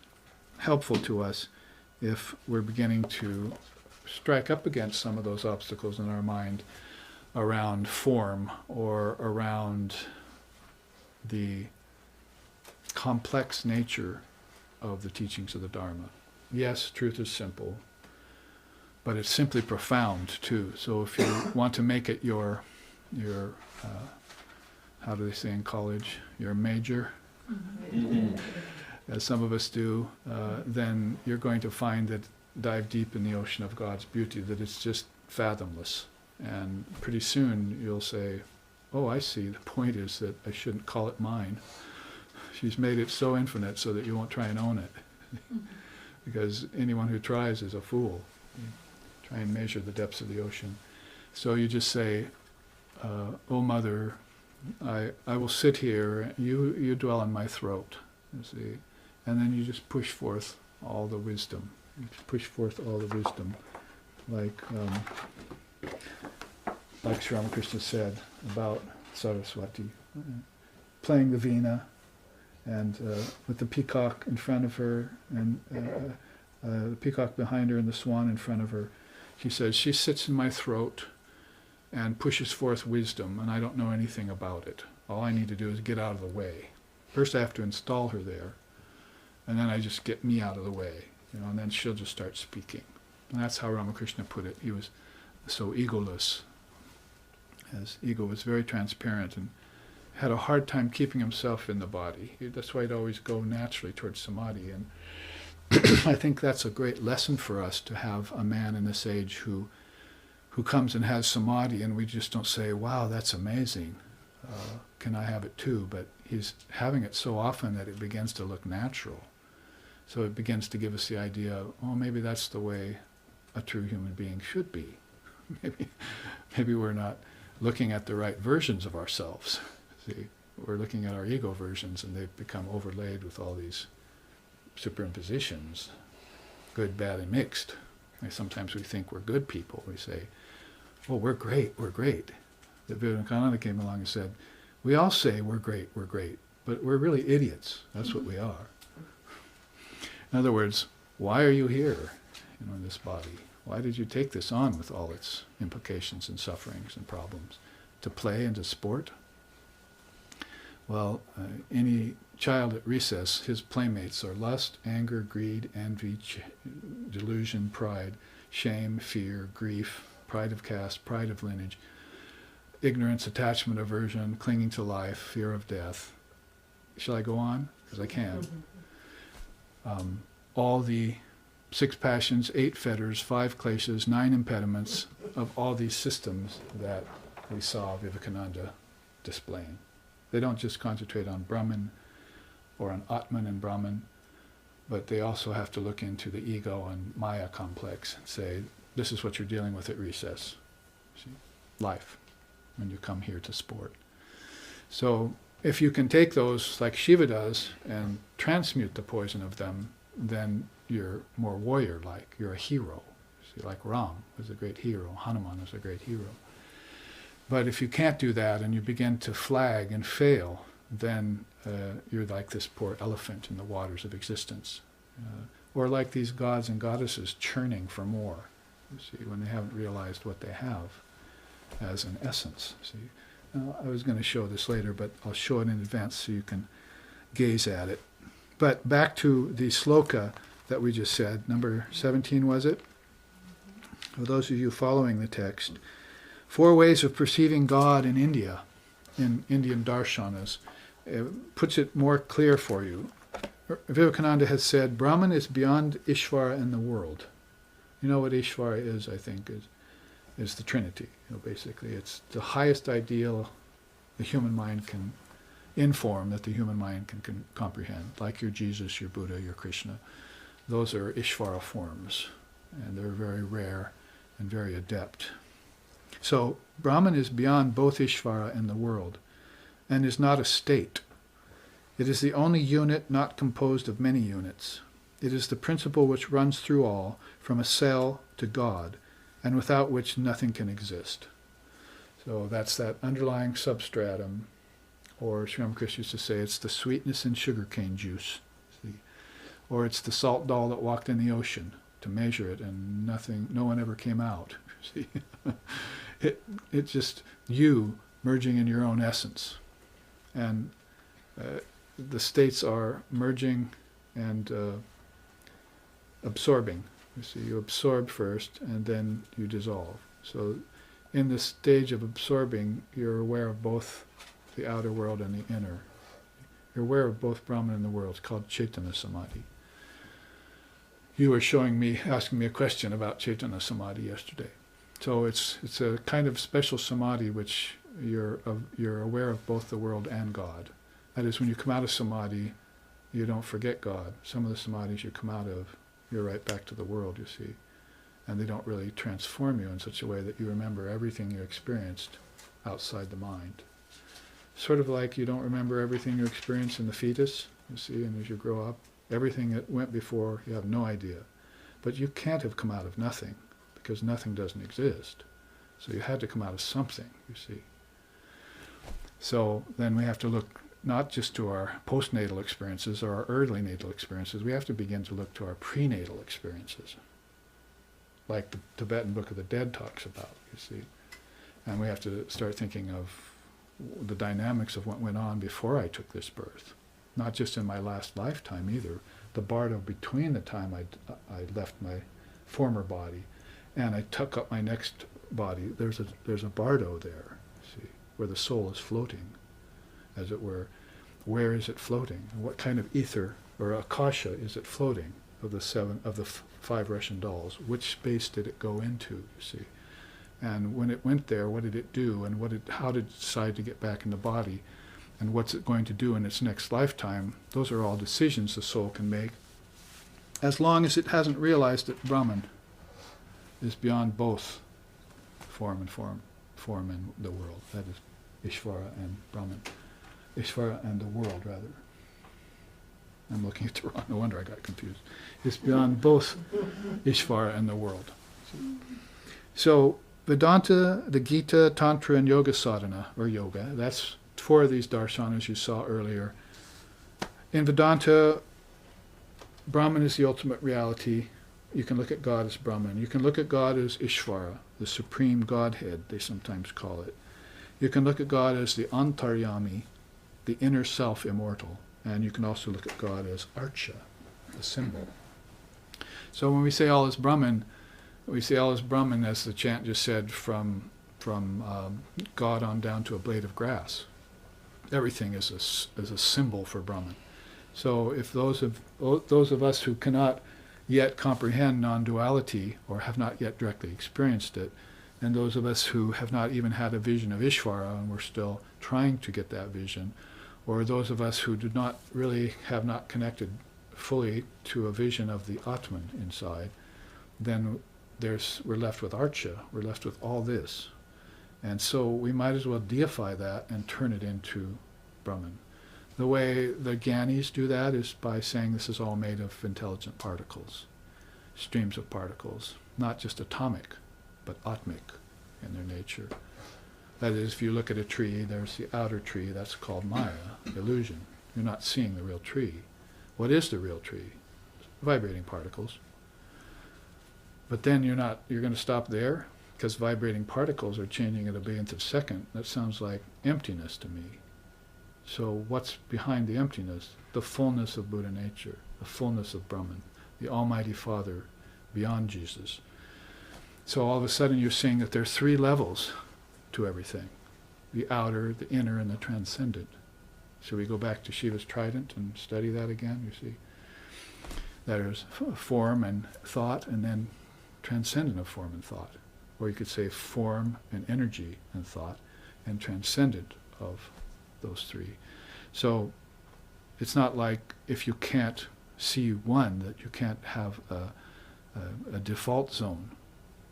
helpful to us if we're beginning to strike up against some of those obstacles in our mind around form or around the complex nature of the teachings of the Dharma. Yes, truth is simple, but it's simply profound too. So if you want to make it your how do they say in college, your major, as some of us do, then you're going to find that dive deep in the ocean of God's beauty, that it's just fathomless. And pretty soon you'll say, oh, I see, the point is that I shouldn't call it mine. She's made it so infinite so that you won't try and own it. Because anyone who tries is a fool. You try and measure the depths of the ocean. So you just say, oh Mother, I will sit here, you dwell in my throat, you see. And then you just push forth all the wisdom. You just push forth all the wisdom. Like Sri Ramakrishna said about Saraswati, playing the veena, and with the peacock in front of her, and the peacock behind her and the swan in front of her. She says, she sits in my throat, and pushes forth wisdom, and I don't know anything about it. All I need to do is get out of the way. First I have to install her there, and then I just get me out of the way, and then she'll just start speaking. And that's how Ramakrishna put it. He was so egoless. His ego was very transparent and had a hard time keeping himself in the body. That's why he'd always go naturally towards samadhi. And I think that's a great lesson for us, to have a man in this age who comes and has samadhi, and we just don't say, wow, that's amazing. Can I have it too? But he's having it so often that it begins to look natural. So it begins to give us the idea, oh, maybe that's the way a true human being should be. Maybe we're not looking at the right versions of ourselves. See, we're looking at our ego versions, and they've become overlaid with all these superimpositions, good, bad, and mixed. And sometimes we think we're good people. We say, oh, we're great, we're great. That Vivekananda came along and said, we all say we're great, but we're really idiots. That's what we are. In other words, why are you here, in this body? Why did you take this on with all its implications and sufferings and problems? To play and to sport? Well, any child at recess, his playmates are lust, anger, greed, envy, delusion, pride, shame, fear, grief, pride of caste, pride of lineage, ignorance, attachment, aversion, clinging to life, fear of death. Shall I go on? Because I can. All the 6 passions, 8 fetters, 5 kleshas, 9 impediments of all these systems that we saw Vivekananda displaying. They don't just concentrate on Brahman or on Atman and Brahman, but they also have to look into the ego and Maya complex and say, this is what you're dealing with at recess. See? Life, when you come here to sport. So if you can take those like Shiva does and transmute the poison of them, then you're more warrior-like. You're a hero. See, like Ram was a great hero. Hanuman was a great hero. But if you can't do that and you begin to flag and fail, then you're like this poor elephant in the waters of existence. Or like these gods and goddesses churning for more, you see, when they haven't realized what they have as an essence. See, now, I was going to show this later, but I'll show it in advance so you can gaze at it. But back to the sloka that we just said, number 17 was it? For those of you following the text, 4 ways of perceiving God in India, in Indian darshanas, puts it more clear for you. Vivekananda has said, Brahman is beyond Ishvara and the world. You know what Ishvara is, I think, is the Trinity. Basically, it's the highest ideal the human mind can inform, that the human mind can comprehend, like your Jesus, your Buddha, your Krishna. Those are Ishvara forms, and they're very rare and very adept. So Brahman is beyond both Ishvara and the world, and is not a state. It is the only unit not composed of many units. It is the principle which runs through all, from a cell to God, and without which nothing can exist. So that's that underlying substratum, or Sri Ramakrishna used to say, it's the sweetness in sugarcane juice. See? Or it's the salt doll that walked in the ocean to measure it, and no one ever came out. See? It's just you merging in your own essence. And the states are merging and absorbing. You see, you absorb first, and then you dissolve. So in the stage of absorbing, you're aware of both the outer world and the inner. You're aware of both Brahman and the world. It's called Chaitanya Samadhi. You were asking me a question about Chaitanya Samadhi yesterday. So it's a kind of special samadhi which you're aware of both the world and God. That is, when you come out of samadhi, you don't forget God. Some of the samadhis you come out of, you're right back to the world, you see. And they don't really transform you in such a way that you remember everything you experienced outside the mind. Sort of like you don't remember everything you experienced in the fetus, you see, and as you grow up, everything that went before, you have no idea. But you can't have come out of nothing, because nothing doesn't exist. So you had to come out of something, you see. So then we have to look not just to our postnatal experiences or our early natal experiences, we have to begin to look to our prenatal experiences, like the Tibetan Book of the Dead talks about, you see. And we have to start thinking of the dynamics of what went on before I took this birth. Not just in my last lifetime either. The bardo between the time I left my former body and I took up my next body, there's a bardo there, see, where the soul is floating, as it were. Where is it floating? What kind of ether or akasha is it floating of the five Russian dolls? Which space did it go into, you see? And when it went there, what did it do? And how did it decide to get back in the body? And what's it going to do in its next lifetime? Those are all decisions the soul can make, as long as it hasn't realized that Brahman is beyond both form and the world. That is Ishvara and Brahman. Ishvara and the world, rather. I'm looking at the wrong, no wonder I got confused. It's beyond both Ishvara and the world. So Vedanta, the Gita, Tantra, and Yoga Sadhana, or Yoga, that's 4 of these darshanas you saw earlier. In Vedanta, Brahman is the ultimate reality. You can look at God as Brahman. You can look at God as Ishvara, the supreme Godhead, they sometimes call it. You can look at God as the Antaryami, the inner self immortal. And you can also look at God as Archa, the symbol. So when we say all is Brahman, we say all is Brahman, as the chant just said, from God on down to a blade of grass. Everything is a symbol for Brahman. So if those of us who cannot yet comprehend non-duality or have not yet directly experienced it, and those of us who have not even had a vision of Ishvara and we're still trying to get that vision, or those of us who have not connected fully to a vision of the Atman inside, then we're left with Archa, we're left with all this. And so we might as well deify that and turn it into Brahman. The way the Gyanis do that is by saying this is all made of intelligent particles, streams of particles, not just atomic, but atmic in their nature. That is, if you look at a tree, there's the outer tree, that's called Maya, illusion. You're not seeing the real tree. What is the real tree? Vibrating particles. But then you're going to stop there, because vibrating particles are changing at a billionth of a second. That sounds like emptiness to me. So what's behind the emptiness? The fullness of Buddha nature, the fullness of Brahman, the Almighty Father beyond Jesus. So all of a sudden you're seeing that there are 3 levels to everything: the outer, the inner, and the transcendent. Should we go back to Shiva's trident and study that again? You see, there's form and thought, and then transcendent of form and thought. Or you could say form and energy and thought, and transcendent of those 3. So it's not like if you can't see one, that you can't have a default zone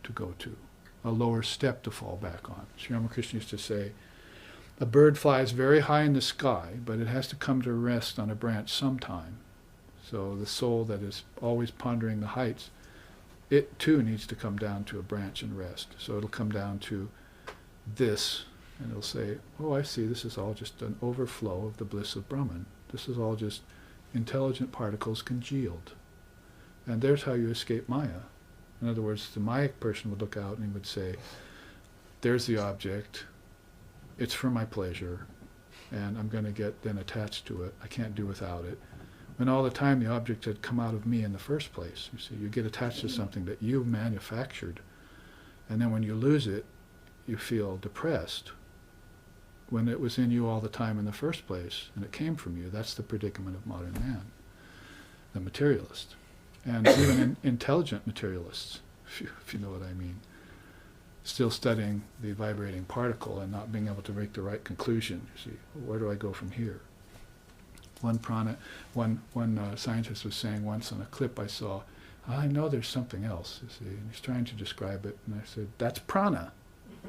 to go to, a lower step to fall back on. Sri Ramakrishna used to say, a bird flies very high in the sky, but it has to come to rest on a branch sometime. So the soul that is always pondering the heights, it too needs to come down to a branch and rest. So it'll come down to this, and it'll say, oh, I see, this is all just an overflow of the bliss of Brahman. This is all just intelligent particles congealed. And there's how you escape Maya. In other words, the Mayic person would look out and he would say, there's the object, it's for my pleasure, and I'm going to get then attached to it. I can't do without it. When all the time the object had come out of me in the first place. You see, you get attached to something that you manufactured, and then when you lose it, you feel depressed. When it was in you all the time in the first place, and it came from you. That's the predicament of modern man, the materialist. And even intelligent materialists, if you know what I mean, still studying the vibrating particle and not being able to make the right conclusion. You see, where do I go from here? One scientist was saying once on a clip I saw, I know there's something else, you see, and he's trying to describe it, and I said, that's prana.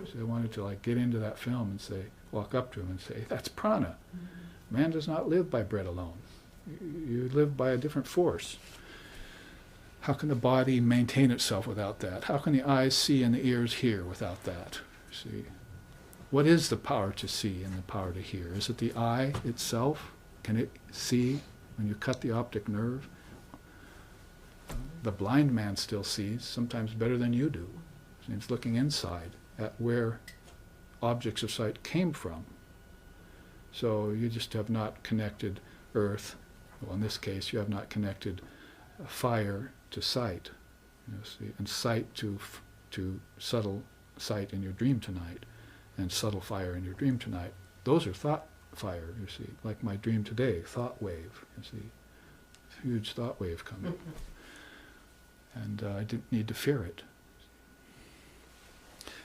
So I wanted to get into that film and say, walk up to him and say, that's prana. Man does not live by bread alone. You live by a different force. How can the body maintain itself without that? How can the eyes see and the ears hear without that? See, what is the power to see and the power to hear? Is it the eye itself? Can it see when you cut the optic nerve? The blind man still sees, sometimes better than you do. It's looking inside at where objects of sight came from. So you just have not connected earth. Well, in this case, you have not connected fire to sight, and sight to subtle sight in your dream tonight, and subtle fire in your dream tonight. Those are thought fire, you see, like my dream today, thought wave, you see, huge thought wave coming. And I didn't need to fear it.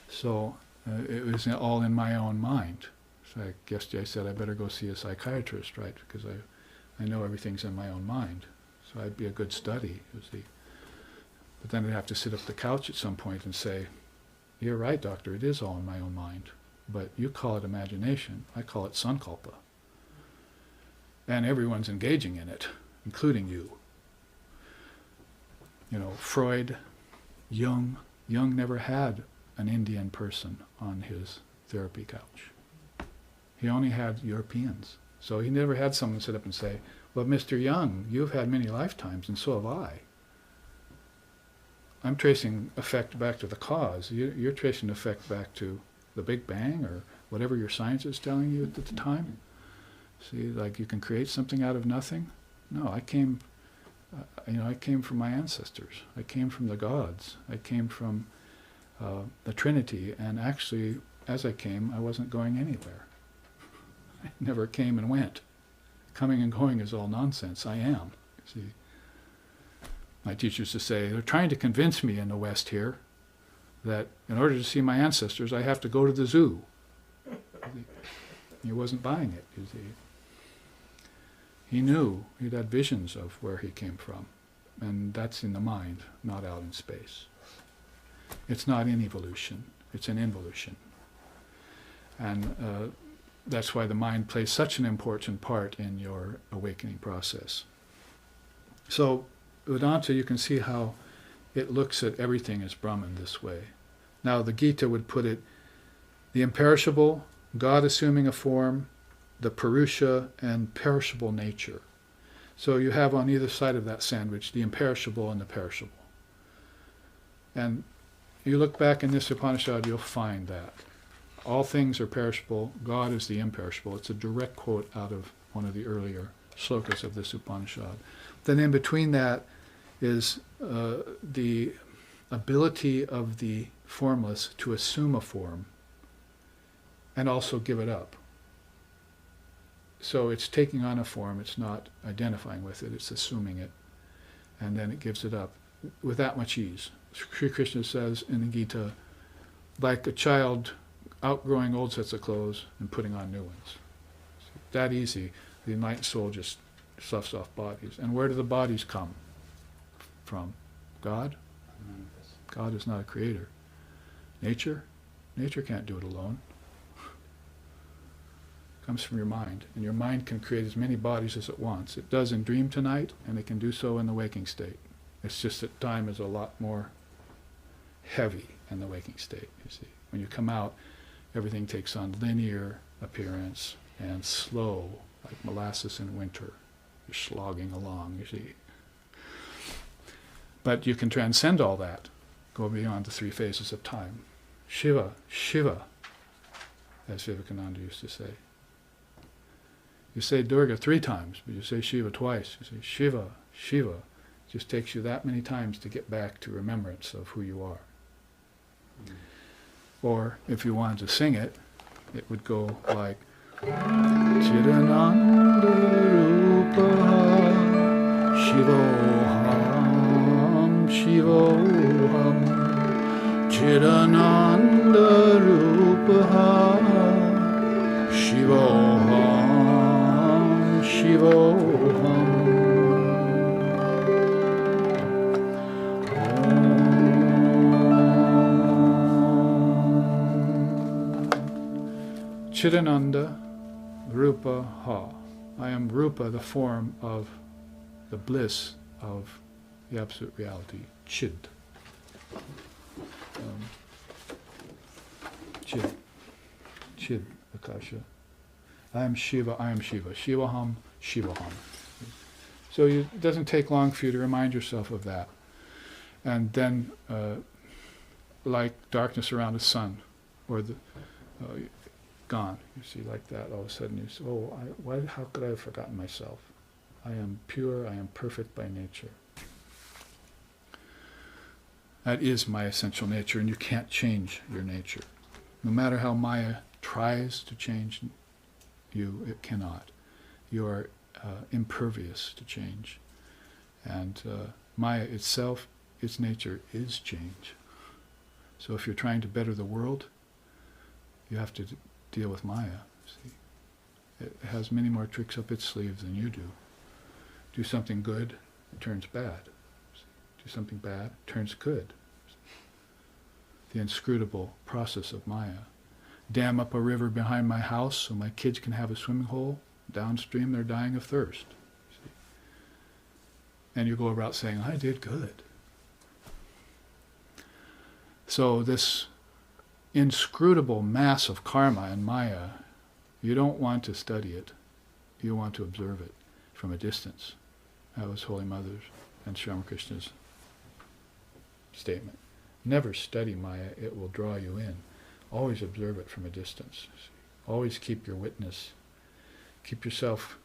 So it was all in my own mind. So yesterday I said I better go see a psychiatrist, right, because I know everything's in my own mind. So I'd be a good study, you see. But then I'd have to sit up the couch at some point and say, you're right, doctor, it is all in my own mind. But you call it imagination, I call it sankalpa. And everyone's engaging in it, including you. Freud, Jung never had an Indian person on his therapy couch. He only had Europeans. So he never had someone sit up and say, well, Mr. Young, you've had many lifetimes, and so have I. I'm tracing effect back to the cause. You're tracing effect back to the Big Bang or whatever your science is telling you at the time. See, like you can create something out of nothing. No, I came from my ancestors. I came from the gods. I came from the Trinity. And actually, as I came, I wasn't going anywhere. I never came and went. Coming and going is all nonsense. I am. See, my teacher used to say, they're trying to convince me in the West here that in order to see my ancestors, I have to go to the zoo. He wasn't buying it, you see. He knew, he'd had visions of where he came from. And that's in the mind, not out in space. It's not in evolution, it's in involution. And that's why the mind plays such an important part in your awakening process. So, Vedanta, you can see how it looks at everything as Brahman this way. Now, the Gita would put it, the imperishable, God assuming a form, the Purusha, and perishable nature. So you have on either side of that sandwich the imperishable and the perishable. And you look back in this Upanishad, you'll find that. All things are perishable, God is the imperishable. It's a direct quote out of one of the earlier slokas of this Upanishad. Then in between that is the ability of the formless to assume a form and also give it up. So it's taking on a form, it's not identifying with it, it's assuming it, and then it gives it up with that much ease. Sri Krishna says in the Gita, like a child outgrowing old sets of clothes and putting on new ones. That easy, the enlightened soul just sloughs off bodies. And where do the bodies come from? God? God is not a creator. Nature? Nature can't do it alone. It comes from your mind. And your mind can create as many bodies as it wants. It does in dream tonight, and it can do so in the waking state. It's just that time is a lot more heavy in the waking state, you see. When you come out, everything takes on linear appearance and slow, like molasses in winter. You're slogging along, you see. But you can transcend all that, go beyond the three phases of time. Shiva, Shiva, as Vivekananda used to say. You say Durga 3 times, but you say Shiva twice. You say Shiva, Shiva. It just takes you that many times to get back to remembrance of who you are. Or if you wanted to sing it, it would go like Chidananda Rupa Shivoham Shivoham Chidananda Rupa Shivoham Shivoham Chidananda Rupa Ha. I am Rupa, the form of the bliss of the absolute reality. Chid. Chid. Chid Akasha. I am Shiva, I am Shiva. Shivaham, Shivaham. So it doesn't take long for you to remind yourself of that. And then, like darkness around the sun, or gone. You see, like that, all of a sudden you say, oh, how could I have forgotten myself? I am pure, I am perfect by nature. That is my essential nature, and you can't change your nature. No matter how Maya tries to change you, it cannot. You are impervious to change. And Maya itself, its nature is change. So if you're trying to better the world, you have to deal with Maya. See, it has many more tricks up its sleeve than you do. Do something good, it turns bad. See, do something bad, it turns good. The inscrutable process of Maya. Dam up a river behind my house so my kids can have a swimming hole. Downstream, they're dying of thirst. See? And you go about saying, I did good. So this inscrutable mass of karma and Maya, you don't want to study it. You want to observe it from a distance. That was Holy Mother's and Sri Ramakrishna's statement. Never study Maya, it will draw you in. Always observe it from a distance. Always keep your witness. Keep yourself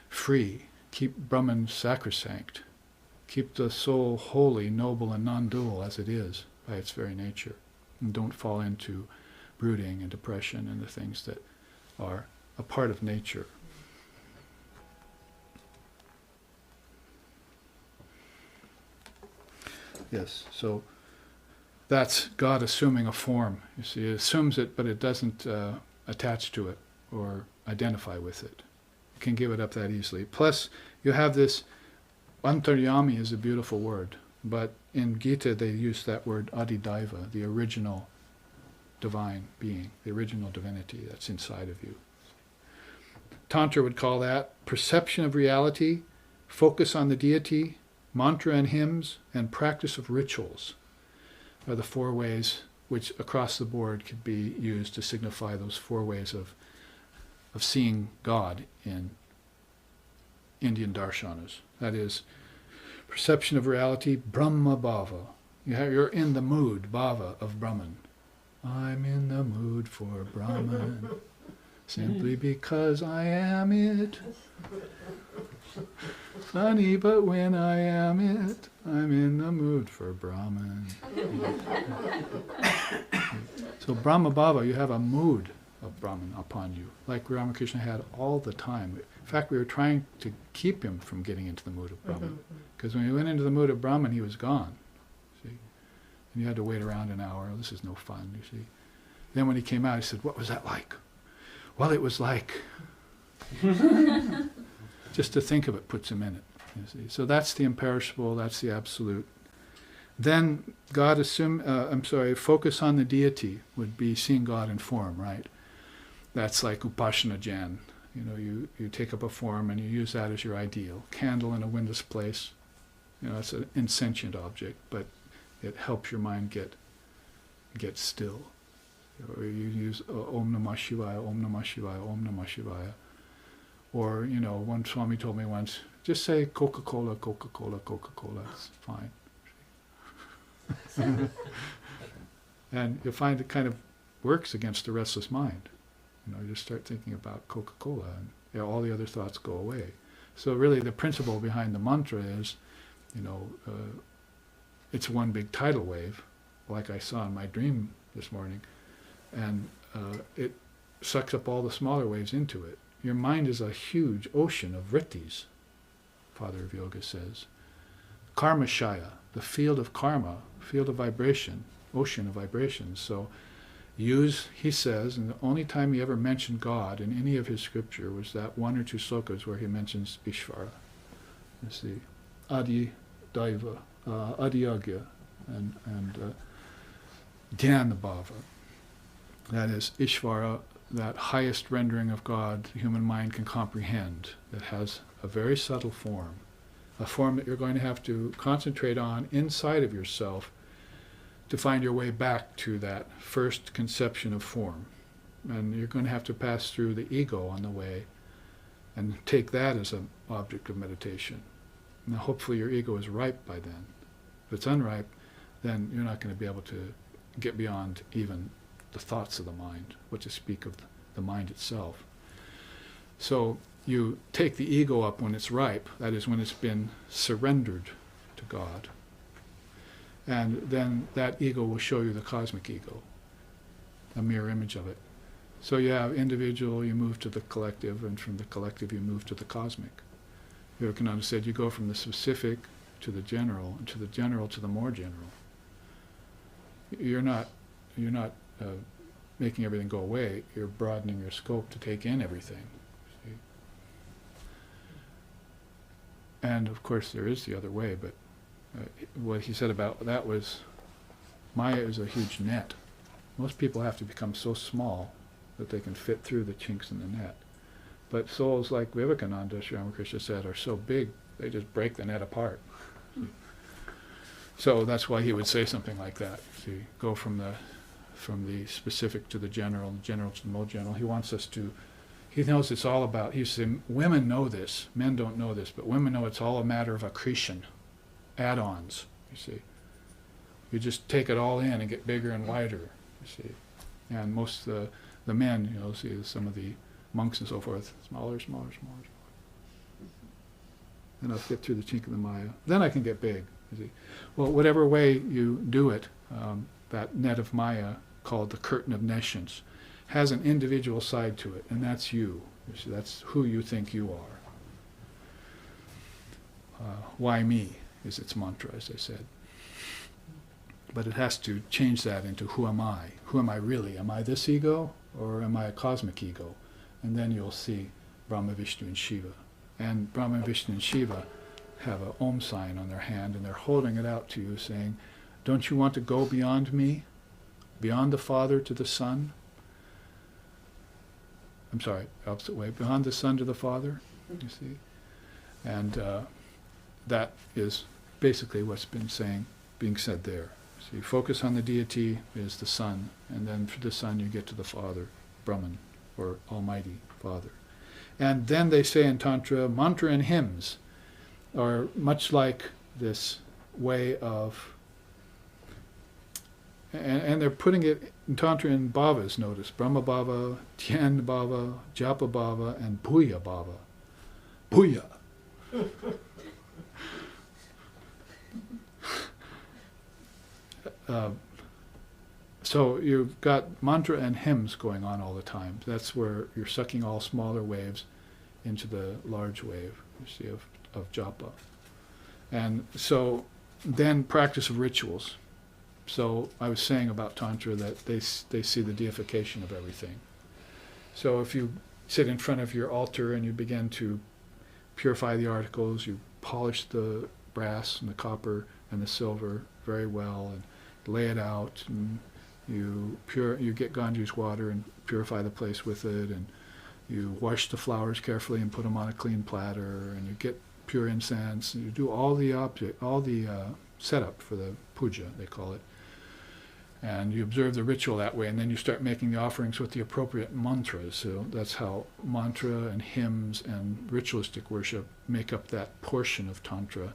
free. Keep Brahman sacrosanct. Keep the soul holy, noble, and non-dual as it is by its very nature. And don't fall into brooding and depression and the things that are a part of nature. Yes, so that's God assuming a form. You see, it assumes it, but it doesn't attach to it or identify with it. You can give it up that easily. Plus, you have this, antaryami is a beautiful word, but in Gita they use that word adidaiva, the original divine being, the original divinity that's inside of you. Tantra would call that perception of reality, focus on the deity, mantra and hymns, and practice of rituals are the 4 ways which across the board could be used to signify those 4 ways of seeing God in Indian darshanas. That is, perception of reality, Brahma Bhava. You're in the mood, Bhava, of Brahman. I'm in the mood for Brahman, simply because I am it. Funny, but when I am it, I'm in the mood for Brahman. So Brahma Bhava, you have a mood of Brahman upon you, like Ramakrishna had all the time. In fact, we were trying to keep him from getting into the mood of Brahman, because when he went into the mood of Brahman, he was gone. See, and you had to wait around an hour. This is no fun, you see. Then when he came out, he said, "What was that like?" Well, it was like. Just to think of it puts him in it. You see. So that's the imperishable, that's the absolute. Then God focus on the deity would be seeing God in form, right? That's like Upasana Jan. You know, you take up a form and you use that as your ideal. Candle in a windless place, you know, it's an insentient object, but it helps your mind get still. Or you use Om Namah Shivaya, Om Namah Shivaya, Om Namah Shivaya. Or, you know, one Swami told me once, just say Coca-Cola, Coca-Cola, Coca-Cola, it's fine. And you'll find it kind of works against the restless mind. You know, you just start thinking about Coca-Cola and you know, all the other thoughts go away. So really the principle behind the mantra is, you know, it's one big tidal wave, like I saw in my dream this morning, and it sucks up all the smaller waves into it. Your mind is a huge ocean of vrittis, Father of Yoga says. Karmashaya, the field of karma, field of vibration, ocean of vibrations. So he says, and the only time he ever mentioned God in any of his scripture was that 1 or 2 slokas where he mentions Ishvara. You see, Adi Daiva, Adi Agya, and Dhyana Bhava. That is Ishvara, that highest rendering of God the human mind can comprehend, that has a very subtle form, a form that you're going to have to concentrate on inside of yourself to find your way back to that first conception of form. And you're going to have to pass through the ego on the way and take that as an object of meditation. Now hopefully your ego is ripe by then. If it's unripe, then you're not going to be able to get beyond even the thoughts of the mind, what to speak of the mind itself. So you take the ego up when it's ripe, that is when it's been surrendered to God. And then that ego will show you the cosmic ego, a mirror image of it. So you have individual, you move to the collective, and from the collective you move to the cosmic. Vivekananda said you go from the specific to the general, and to the general to the more general. You're not making everything go away. You're broadening your scope to take in everything. See? And of course there is the other way, but what he said about that was, Maya is a huge net. Most people have to become so small that they can fit through the chinks in the net. But souls like Vivekananda, Sri Ramakrishna said, are so big, they just break the net apart. So that's why he would say something like that. See, go from the specific to the general to the more general. He wants us to, he knows it's all about, he said, women know this, men don't know this, but women know it's all a matter of accretion, add-ons, you see. You just take it all in and get bigger and wider, you see. And most of the men, you know, see some of the monks and so forth, smaller. Then I'll get through the chink of the Maya. Then I can get big. You see. Well, whatever way you do it, that net of Maya, called the curtain of nescience, has an individual side to it, and that's you. You see, that's who you think you are. Why me is its mantra, as I said. But it has to change that into who am I? Who am I really? Am I this ego, or am I a cosmic ego? And then you'll see Brahma, Vishnu, and Shiva. And Brahma, Vishnu, and Shiva have an Om sign on their hand, and they're holding it out to you, saying, don't you want to go beyond me? Beyond the Father to the Son? I'm sorry, opposite way. Beyond the Son to the Father, you see? And that is basically what's being said there. So you focus on the deity is the Son, and then for the Son you get to the Father, Brahman, or Almighty Father. And then they say in Tantra, mantra and hymns are much like this way of, and they're putting it in Tantra in bhavas, notice, Brahma bhava, Tien bhava, Japa bhava, and Bhuya bhava. Bhuya. So you've got mantra and hymns going on all the time. That's where you're sucking all smaller waves into the large wave, you see, of japa. And so then practice of rituals. So I was saying about Tantra that they see the deification of everything. So if you sit in front of your altar and you begin to purify the articles, you polish the brass and the copper and the silver very well and lay it out, and you get Ganges water and purify the place with it, and you wash the flowers carefully and put them on a clean platter, and you get pure incense, and you do all the setup for the puja, they call it, and you observe the ritual that way, and then you start making the offerings with the appropriate mantras. So that's how mantra and hymns and ritualistic worship make up that portion of Tantra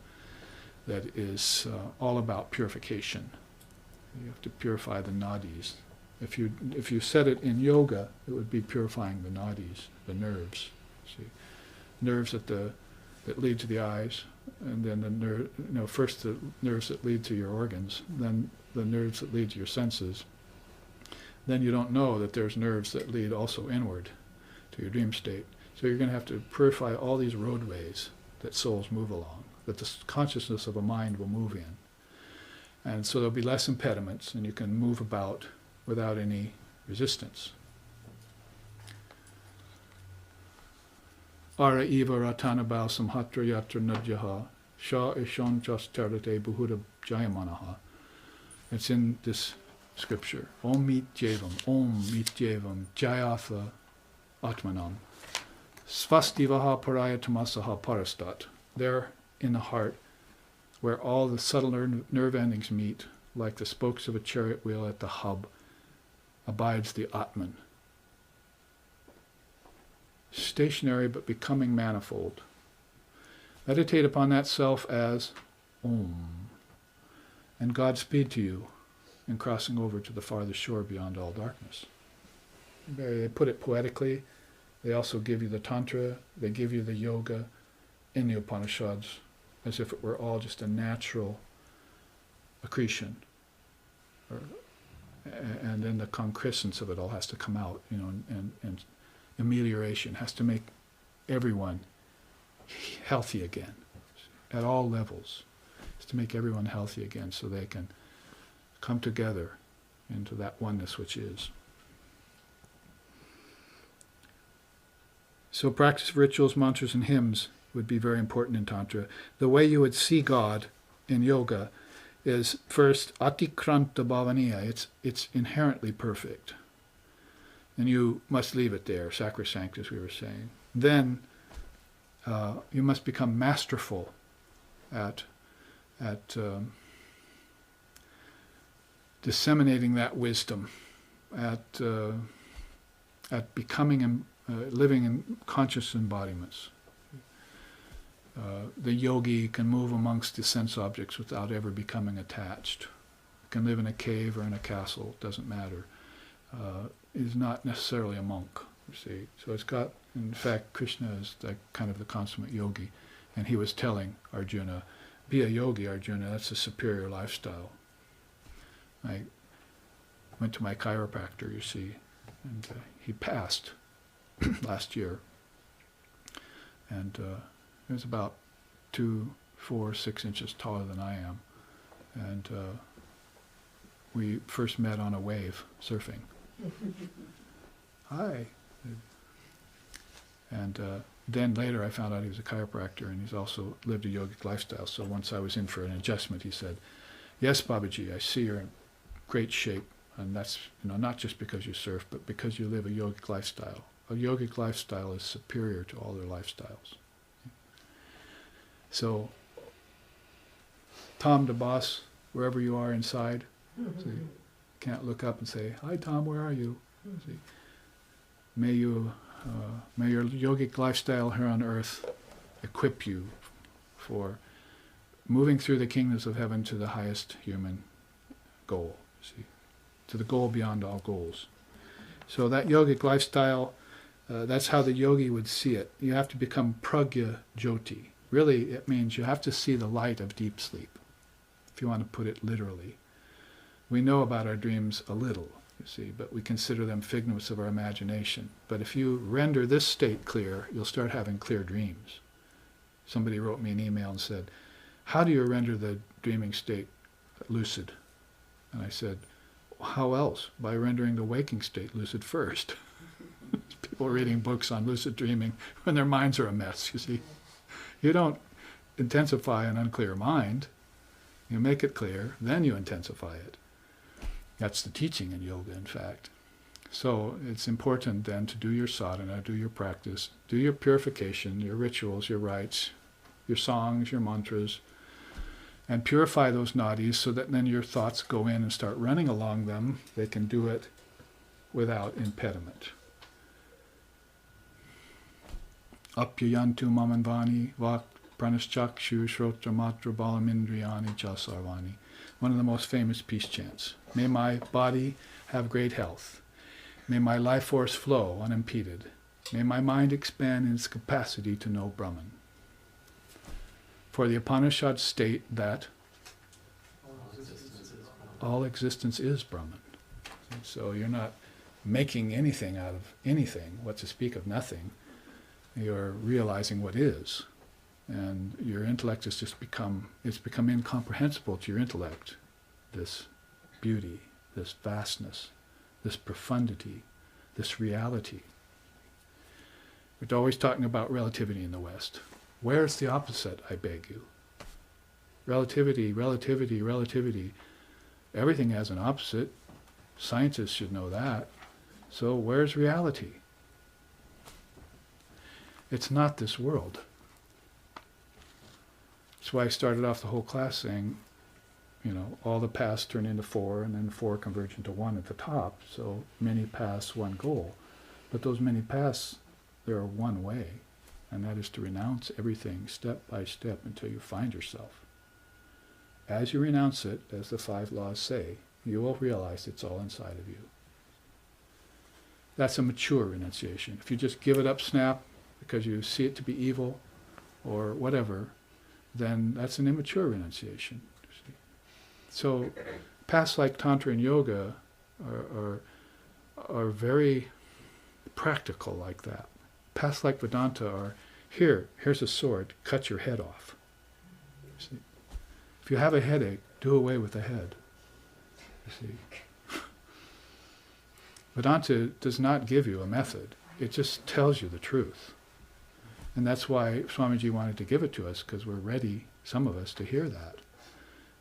that is all about purification. You have to purify the nadis. If you set it in yoga, it would be purifying the nadis, the nerves. See, nerves that lead to the eyes, and then first the nerves that lead to your organs, then the nerves that lead to your senses. Then you don't know that there's nerves that lead also inward to your dream state. So you're going to have to purify all these roadways that souls move along, that the consciousness of a mind will move in. And so there'll be less impediments, and you can move about without any resistance. Ara eva ratanabal samhatra yatra nadjaha sha ishon chastarate buhuda jayamanaha. It's in this scripture. Om mit jevam jayatha atmanam. Svastivaha paraya tamasaha parastat. There in the heart, where all the subtle nerve endings meet, like the spokes of a chariot wheel at the hub, abides the Atman. Stationary but becoming manifold. Meditate upon that self as Om, and Godspeed to you and crossing over to the farthest shore beyond all darkness. They put it poetically. They also give you the Tantra, they give you the yoga in the Upanishads as if it were all just a natural accretion. And then the concrescence of it all has to come out, and amelioration has to make everyone healthy again at all levels. It's to make everyone healthy again so they can come together into that oneness which is. So practice of rituals, mantras, and hymns would be very important in Tantra. The way you would see God in yoga is first atikranta bhavaniya. It's inherently perfect. And you must leave it there, sacrosanct as we were saying. Then you must become masterful at disseminating that wisdom, at becoming living in conscious embodiments. The yogi can move amongst the sense objects without ever becoming attached. Can live in a cave or in a castle, doesn't matter. Is not necessarily a monk, you see. So it's got, in fact, Krishna is kind of the consummate yogi, and he was telling Arjuna, be a yogi, Arjuna, that's a superior lifestyle. I went to my chiropractor, you see, and he passed last year. And he was about 2, 4, 6 inches taller than I am. And we first met on a wave, surfing. Hi. And then later I found out he was a chiropractor, and he's also lived a yogic lifestyle. So once I was in for an adjustment, he said, yes, Babaji, I see you're in great shape. And that's not just because you surf, but because you live a yogic lifestyle. A yogic lifestyle is superior to all their lifestyles. So, Tom, the boss, wherever you are inside, so you can't look up and say, hi Tom, where are you? See, may your yogic lifestyle here on earth equip you for moving through the kingdoms of heaven to the highest human goal, see, to the goal beyond all goals. So that yogic lifestyle, that's how the yogi would see it. You have to become pragya jyoti. Really, it means you have to see the light of deep sleep, if you want to put it literally. We know about our dreams a little, you see, but we consider them figments of our imagination. But if you render this state clear, you'll start having clear dreams. Somebody wrote me an email and said, how do you render the dreaming state lucid? And I said, how else? By rendering the waking state lucid first. People reading books on lucid dreaming when their minds are a mess, you see. You don't intensify an unclear mind. You make it clear, then you intensify it. That's the teaching in yoga, in fact. So it's important then to do your sadhana, do your practice, do your purification, your rituals, your rites, your songs, your mantras, and purify those nadis so that then your thoughts go in and start running along them. They can do it without impediment. Apyayantu mamanvani vak pranaschakshu shrotra matra balamindriyani jasarvani. One of the most famous peace chants. May my body have great health. May my life force flow unimpeded. May my mind expand in its capacity to know Brahman. For the Upanishads state that all existence is Brahman. So you're not making anything out of anything, what to speak of nothing. You're realizing what is. And your intellect has just become incomprehensible to your intellect. This beauty, this vastness, this profundity, this reality. We're always talking about relativity in the West. Where's the opposite, I beg you? Relativity, relativity, relativity. Everything has an opposite. Scientists should know that. So where's reality? It's not this world. That's why I started off the whole class saying, all the paths turn into 4, and then 4 converge into 1 at the top. So many paths, one goal. But those many paths, there are one way, and that is to renounce everything step by step until you find yourself. As you renounce it, as the 5 laws say, you will realize it's all inside of you. That's a mature renunciation. If you just give it up snap because you see it to be evil or whatever, then that's an immature renunciation. See? So paths like Tantra and Yoga are very practical like that. Paths like Vedanta are, here's a sword, cut your head off. See? If you have a headache, do away with the head. You see? Vedanta does not give you a method. It just tells you the truth. And that's why Swamiji wanted to give it to us, because we're ready, some of us, to hear that.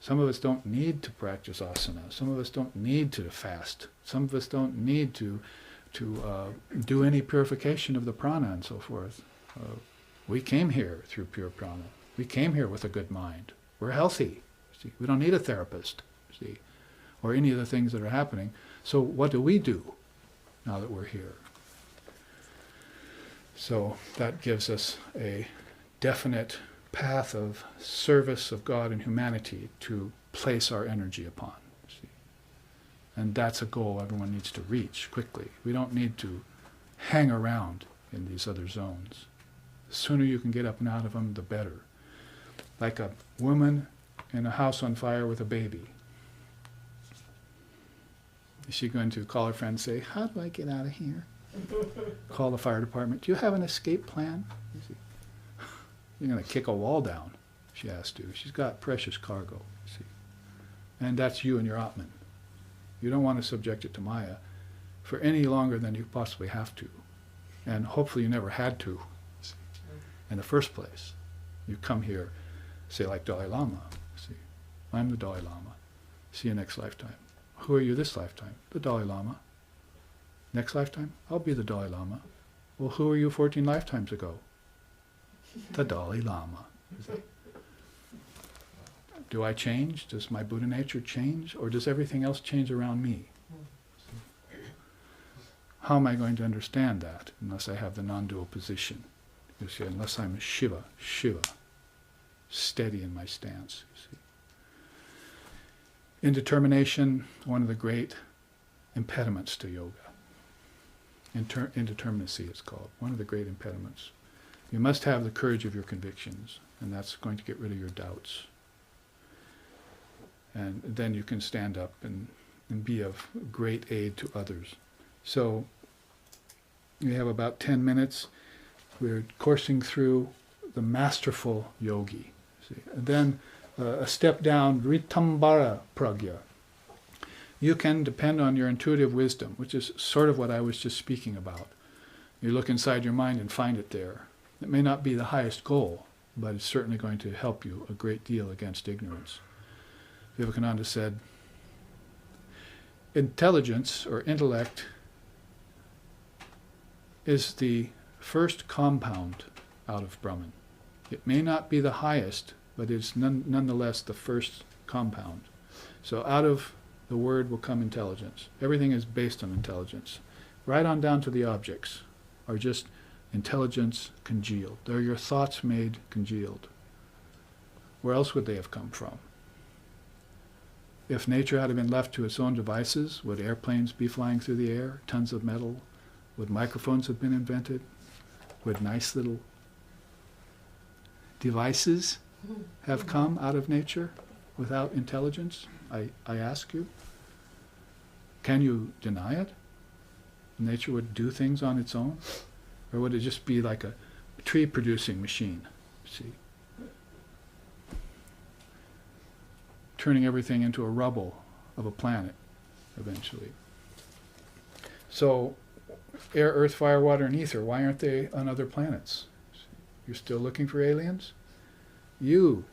Some of us don't need to practice asana. Some of us don't need to fast. Some of us don't need to do any purification of the prana and so forth. We came here through pure prana. We came here with a good mind. We're healthy. See? We don't need a therapist, see, or any of the things that are happening. So what do we do now that we're here? So that gives us a definite path of service of God and humanity to place our energy upon. See? And that's a goal everyone needs to reach quickly. We don't need to hang around in these other zones. The sooner you can get up and out of them, the better. Like a woman in a house on fire with a baby. Is she going to call her friend and say, how do I get out of here? Call the fire department. Do you have an escape plan? You're going to kick a wall down, she has to. She's got precious cargo, see. And that's you and your Atman. You don't want to subject it to Maya for any longer than you possibly have to. And hopefully you never had to, see, in the first place. You come here, say like Dalai Lama, see. I'm the Dalai Lama. See you next lifetime. Who are you this lifetime? The Dalai Lama. Next lifetime, I'll be the Dalai Lama. Well, who were you 14 lifetimes ago? The Dalai Lama. Do I change? Does my Buddha nature change? Or does everything else change around me? How am I going to understand that unless I have the non-dual position? You see, unless I'm Shiva, steady in my stance. You see. Indetermination, one of the great impediments to yoga. Indeterminacy, it's called. One of the great impediments. You must have the courage of your convictions, and that's going to get rid of your doubts. And then you can stand up and be of great aid to others. So we have about 10 minutes. We're coursing through the masterful yogi. See? And then a step down, Ritambara Pragya. You can depend on your intuitive wisdom, which is sort of what I was just speaking about. You look inside your mind and find it there. It may not be the highest goal, but it's certainly going to help you a great deal against ignorance. Vivekananda said, intelligence or intellect is the first compound out of Brahman. It may not be the highest, but it's nonetheless the first compound. So out of the word will come intelligence. Everything is based on intelligence. Right on down to the objects are just intelligence congealed. They're your thoughts made congealed. Where else would they have come from? If nature had been left to its own devices, would airplanes be flying through the air, tons of metal? Would microphones have been invented? Would nice little devices have come out of nature without intelligence? I ask you. Can you deny it? Nature would do things on its own? Or would it just be like a tree-producing machine? See? Turning everything into a rubble of a planet, eventually. So, air, earth, fire, water, and ether, why aren't they on other planets? You're still looking for aliens? You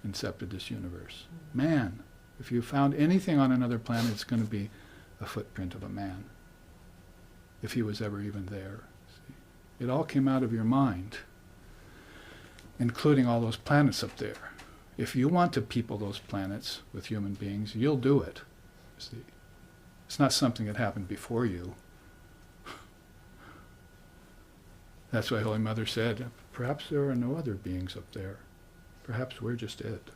incepted this universe. Man. If you found anything on another planet, it's going to be a footprint of a man. If he was ever even there. See? It all came out of your mind, including all those planets up there. If you want to people those planets with human beings, you'll do it. See? It's not something that happened before you. That's why Holy Mother said, perhaps there are no other beings up there. Perhaps we're just it.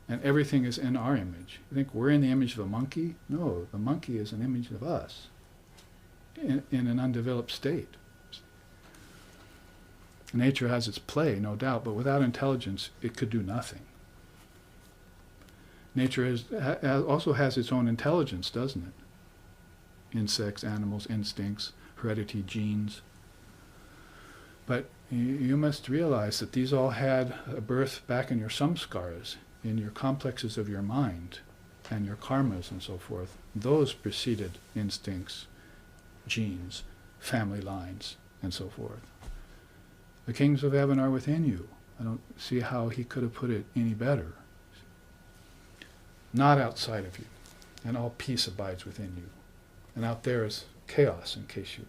And everything is in our image. You think we're in the image of a monkey? No, the monkey is an image of us in an undeveloped state. Nature has its play, no doubt, but without intelligence, it could do nothing. Nature also has its own intelligence, doesn't it? Insects, animals, instincts, heredity, genes. But you must realize that these all had a birth back in your samskaras, in your complexes of your mind, and your karmas and so forth. Those preceded instincts, genes, family lines, and so forth. The kings of heaven are within you. I don't see how he could have put it any better. Not outside of you, and all peace abides within you. And out there is chaos, in case you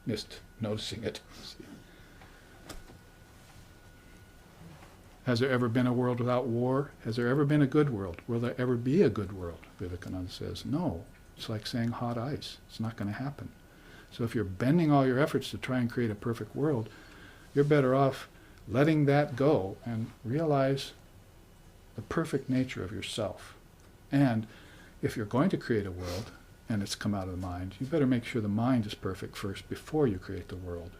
missed noticing it. Has there ever been a world without war? Has there ever been a good world? Will there ever be a good world? Vivekananda says, no. It's like saying hot ice. It's not going to happen. So if you're bending all your efforts to try and create a perfect world, you're better off letting that go and realize the perfect nature of yourself. And if you're going to create a world, and it's come out of the mind, you better make sure the mind is perfect first before you create the world.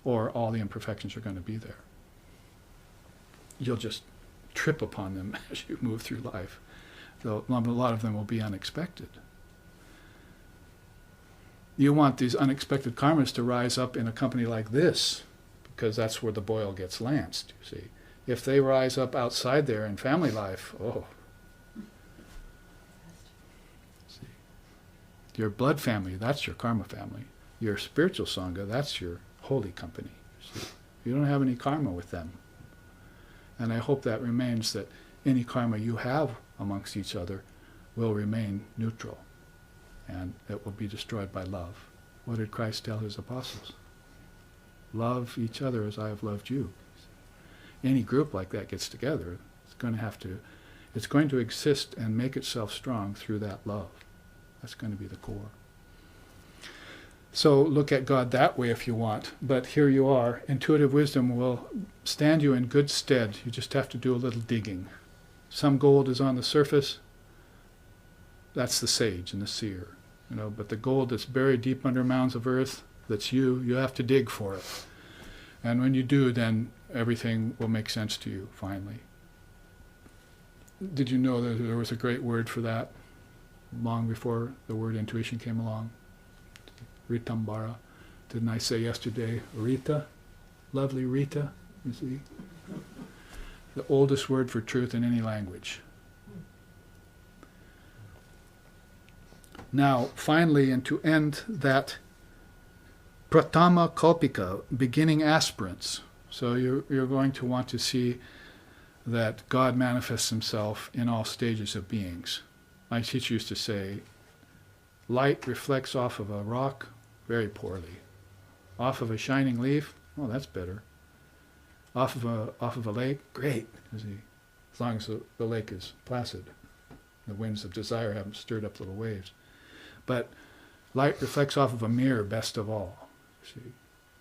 Or all the imperfections are going to be there. You'll just trip upon them as you move through life. Though a lot of them will be unexpected. You want these unexpected karmas to rise up in a company like this, because that's where the boil gets lanced, you see. If they rise up outside there in family life, oh. See. Your blood family, that's your karma family. Your spiritual sangha, that's your holy company. See. You don't have any karma with them. And I hope that remains, that any karma you have amongst each other will remain neutral. And it will be destroyed by love. What did Christ tell his apostles? Love each other as I have loved you. Any group like that gets together, it's going to exist and make itself strong through that love. That's going to be the core. So look at God that way if you want, but here you are. Intuitive wisdom will stand you in good stead. You just have to do a little digging. Some gold is on the surface. That's the sage and the seer. But the gold that's buried deep under mounds of earth, that's you have to dig for it. And when you do, then everything will make sense to you, finally. Did you know that there was a great word for that long before the word intuition came along? Ritambara. Didn't I say yesterday, Rita? Lovely Rita, you see? The oldest word for truth in any language. Now, finally, and to end that Pratama Kalpika, beginning aspirants. So you're going to want to see that God manifests himself in all stages of beings. My teacher used to say, light reflects off of a rock very poorly. Off of a shining leaf, oh, that's better. Off of a lake, great, as long as the lake is placid. The winds of desire haven't stirred up little waves. But light reflects off of a mirror best of all. See?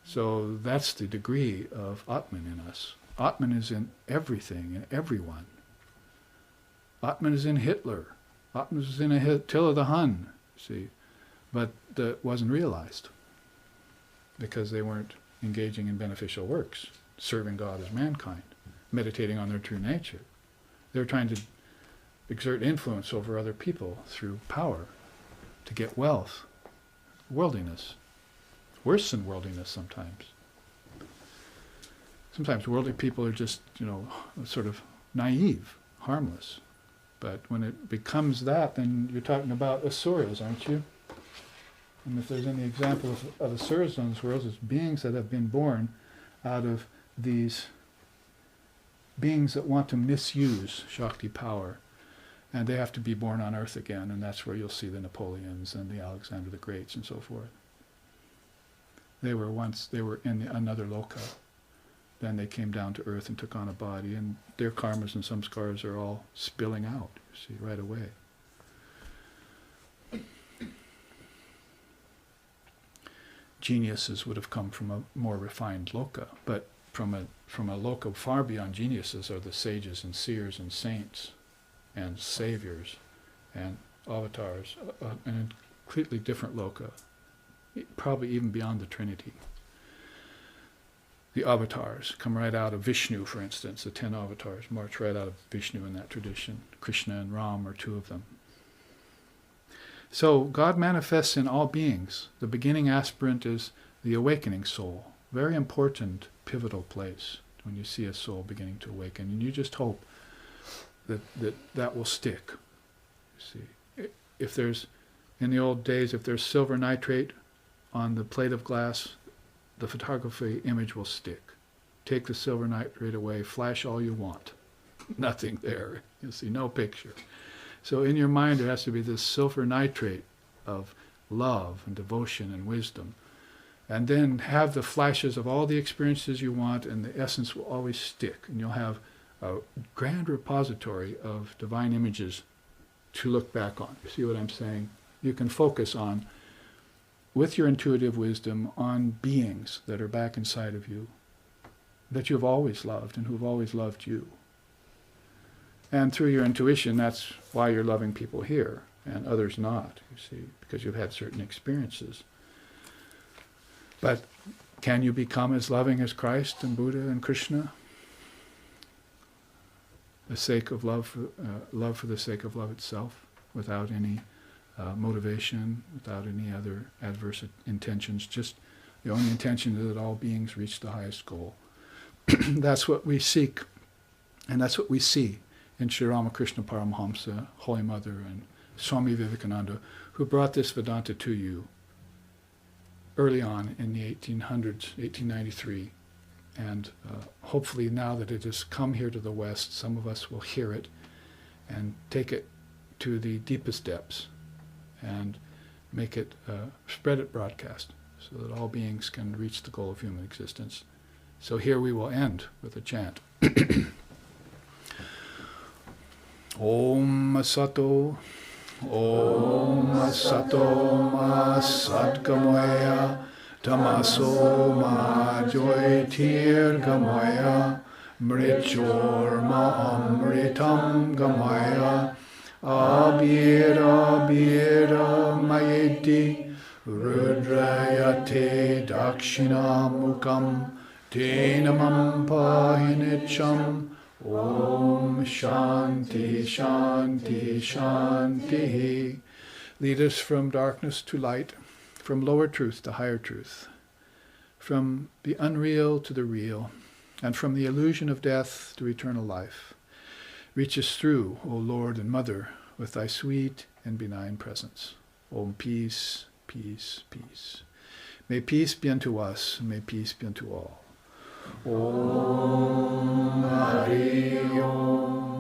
So that's the degree of Atman in us. Atman is in everything, in everyone. Atman is in Hitler. Atman is in Attila the Hun. See? But that wasn't realized because they weren't engaging in beneficial works, serving God as mankind, meditating on their true nature. They were trying to exert influence over other people through power, to get wealth, worldliness. Worse than worldliness sometimes. Sometimes worldly people are just, sort of naive, harmless. But when it becomes that, then you're talking about asuras, aren't you? And if there's any examples of asuras in this world, it's beings that have been born out of these beings that want to misuse Shakti power. And they have to be born on earth again, and that's where you'll see the Napoleons and the Alexander the Greats and so forth. They were in another loka. Then they came down to earth and took on a body, and their karmas and samskaras are all spilling out, you see, right away. Geniuses would have come from a more refined loka, but from a loka far beyond geniuses are the sages and seers and saints and saviors and avatars, an completely different loka, probably even beyond the Trinity. The avatars come right out of Vishnu, for instance. The 10 avatars march right out of Vishnu in that tradition. Krishna and Ram are 2 of them. So God manifests in all beings. The beginning aspirant is the awakening soul. Very important, pivotal place when you see a soul beginning to awaken. And you just hope that will stick. You see, if there's, in the old days, if there's silver nitrate on the plate of glass, the photography image will stick. Take the silver nitrate away, flash all you want. Nothing there. You'll see no picture. So in your mind there has to be this silver nitrate of love and devotion and wisdom. And then have the flashes of all the experiences you want, and the essence will always stick. And you'll have a grand repository of divine images to look back on. See what I'm saying? You can focus on, with your intuitive wisdom, on beings that are back inside of you, that you've always loved and who've always loved you. And through your intuition, that's why you're loving people here and others not, you see, because you've had certain experiences. But can you become as loving as Christ and Buddha and Krishna? The sake of love for the sake of love itself, without any motivation, without any other adverse intentions. Just the only intention is that all beings reach the highest goal. That's what we seek, and that's what we see in Sri Ramakrishna Paramahamsa, Holy Mother, and Swami Vivekananda, who brought this Vedanta to you early on in the 1800s, 1893. And hopefully now that it has come here to the West, some of us will hear it and take it to the deepest depths and make it, spread it broadcast so that all beings can reach the goal of human existence. So here we will end with a chant. Om Sato, Om Sato Ma Satgamaya, Tamaso Ma Jyotir Gamaya, Mrichorma Amritam Gamaya, Abhira Abhira Mayeti, Rudrayate Dakshina Mukam, Tenamam Pahinicham, Om Shanti Shanti Shanti. Lead us from darkness to light, from lower truth to higher truth, from the unreal to the real, and from the illusion of death to eternal life. Reach us through, O Lord and Mother, with thy sweet and benign presence. Om peace, peace, peace. May peace be unto us, and may peace be unto all. Om Hari Om.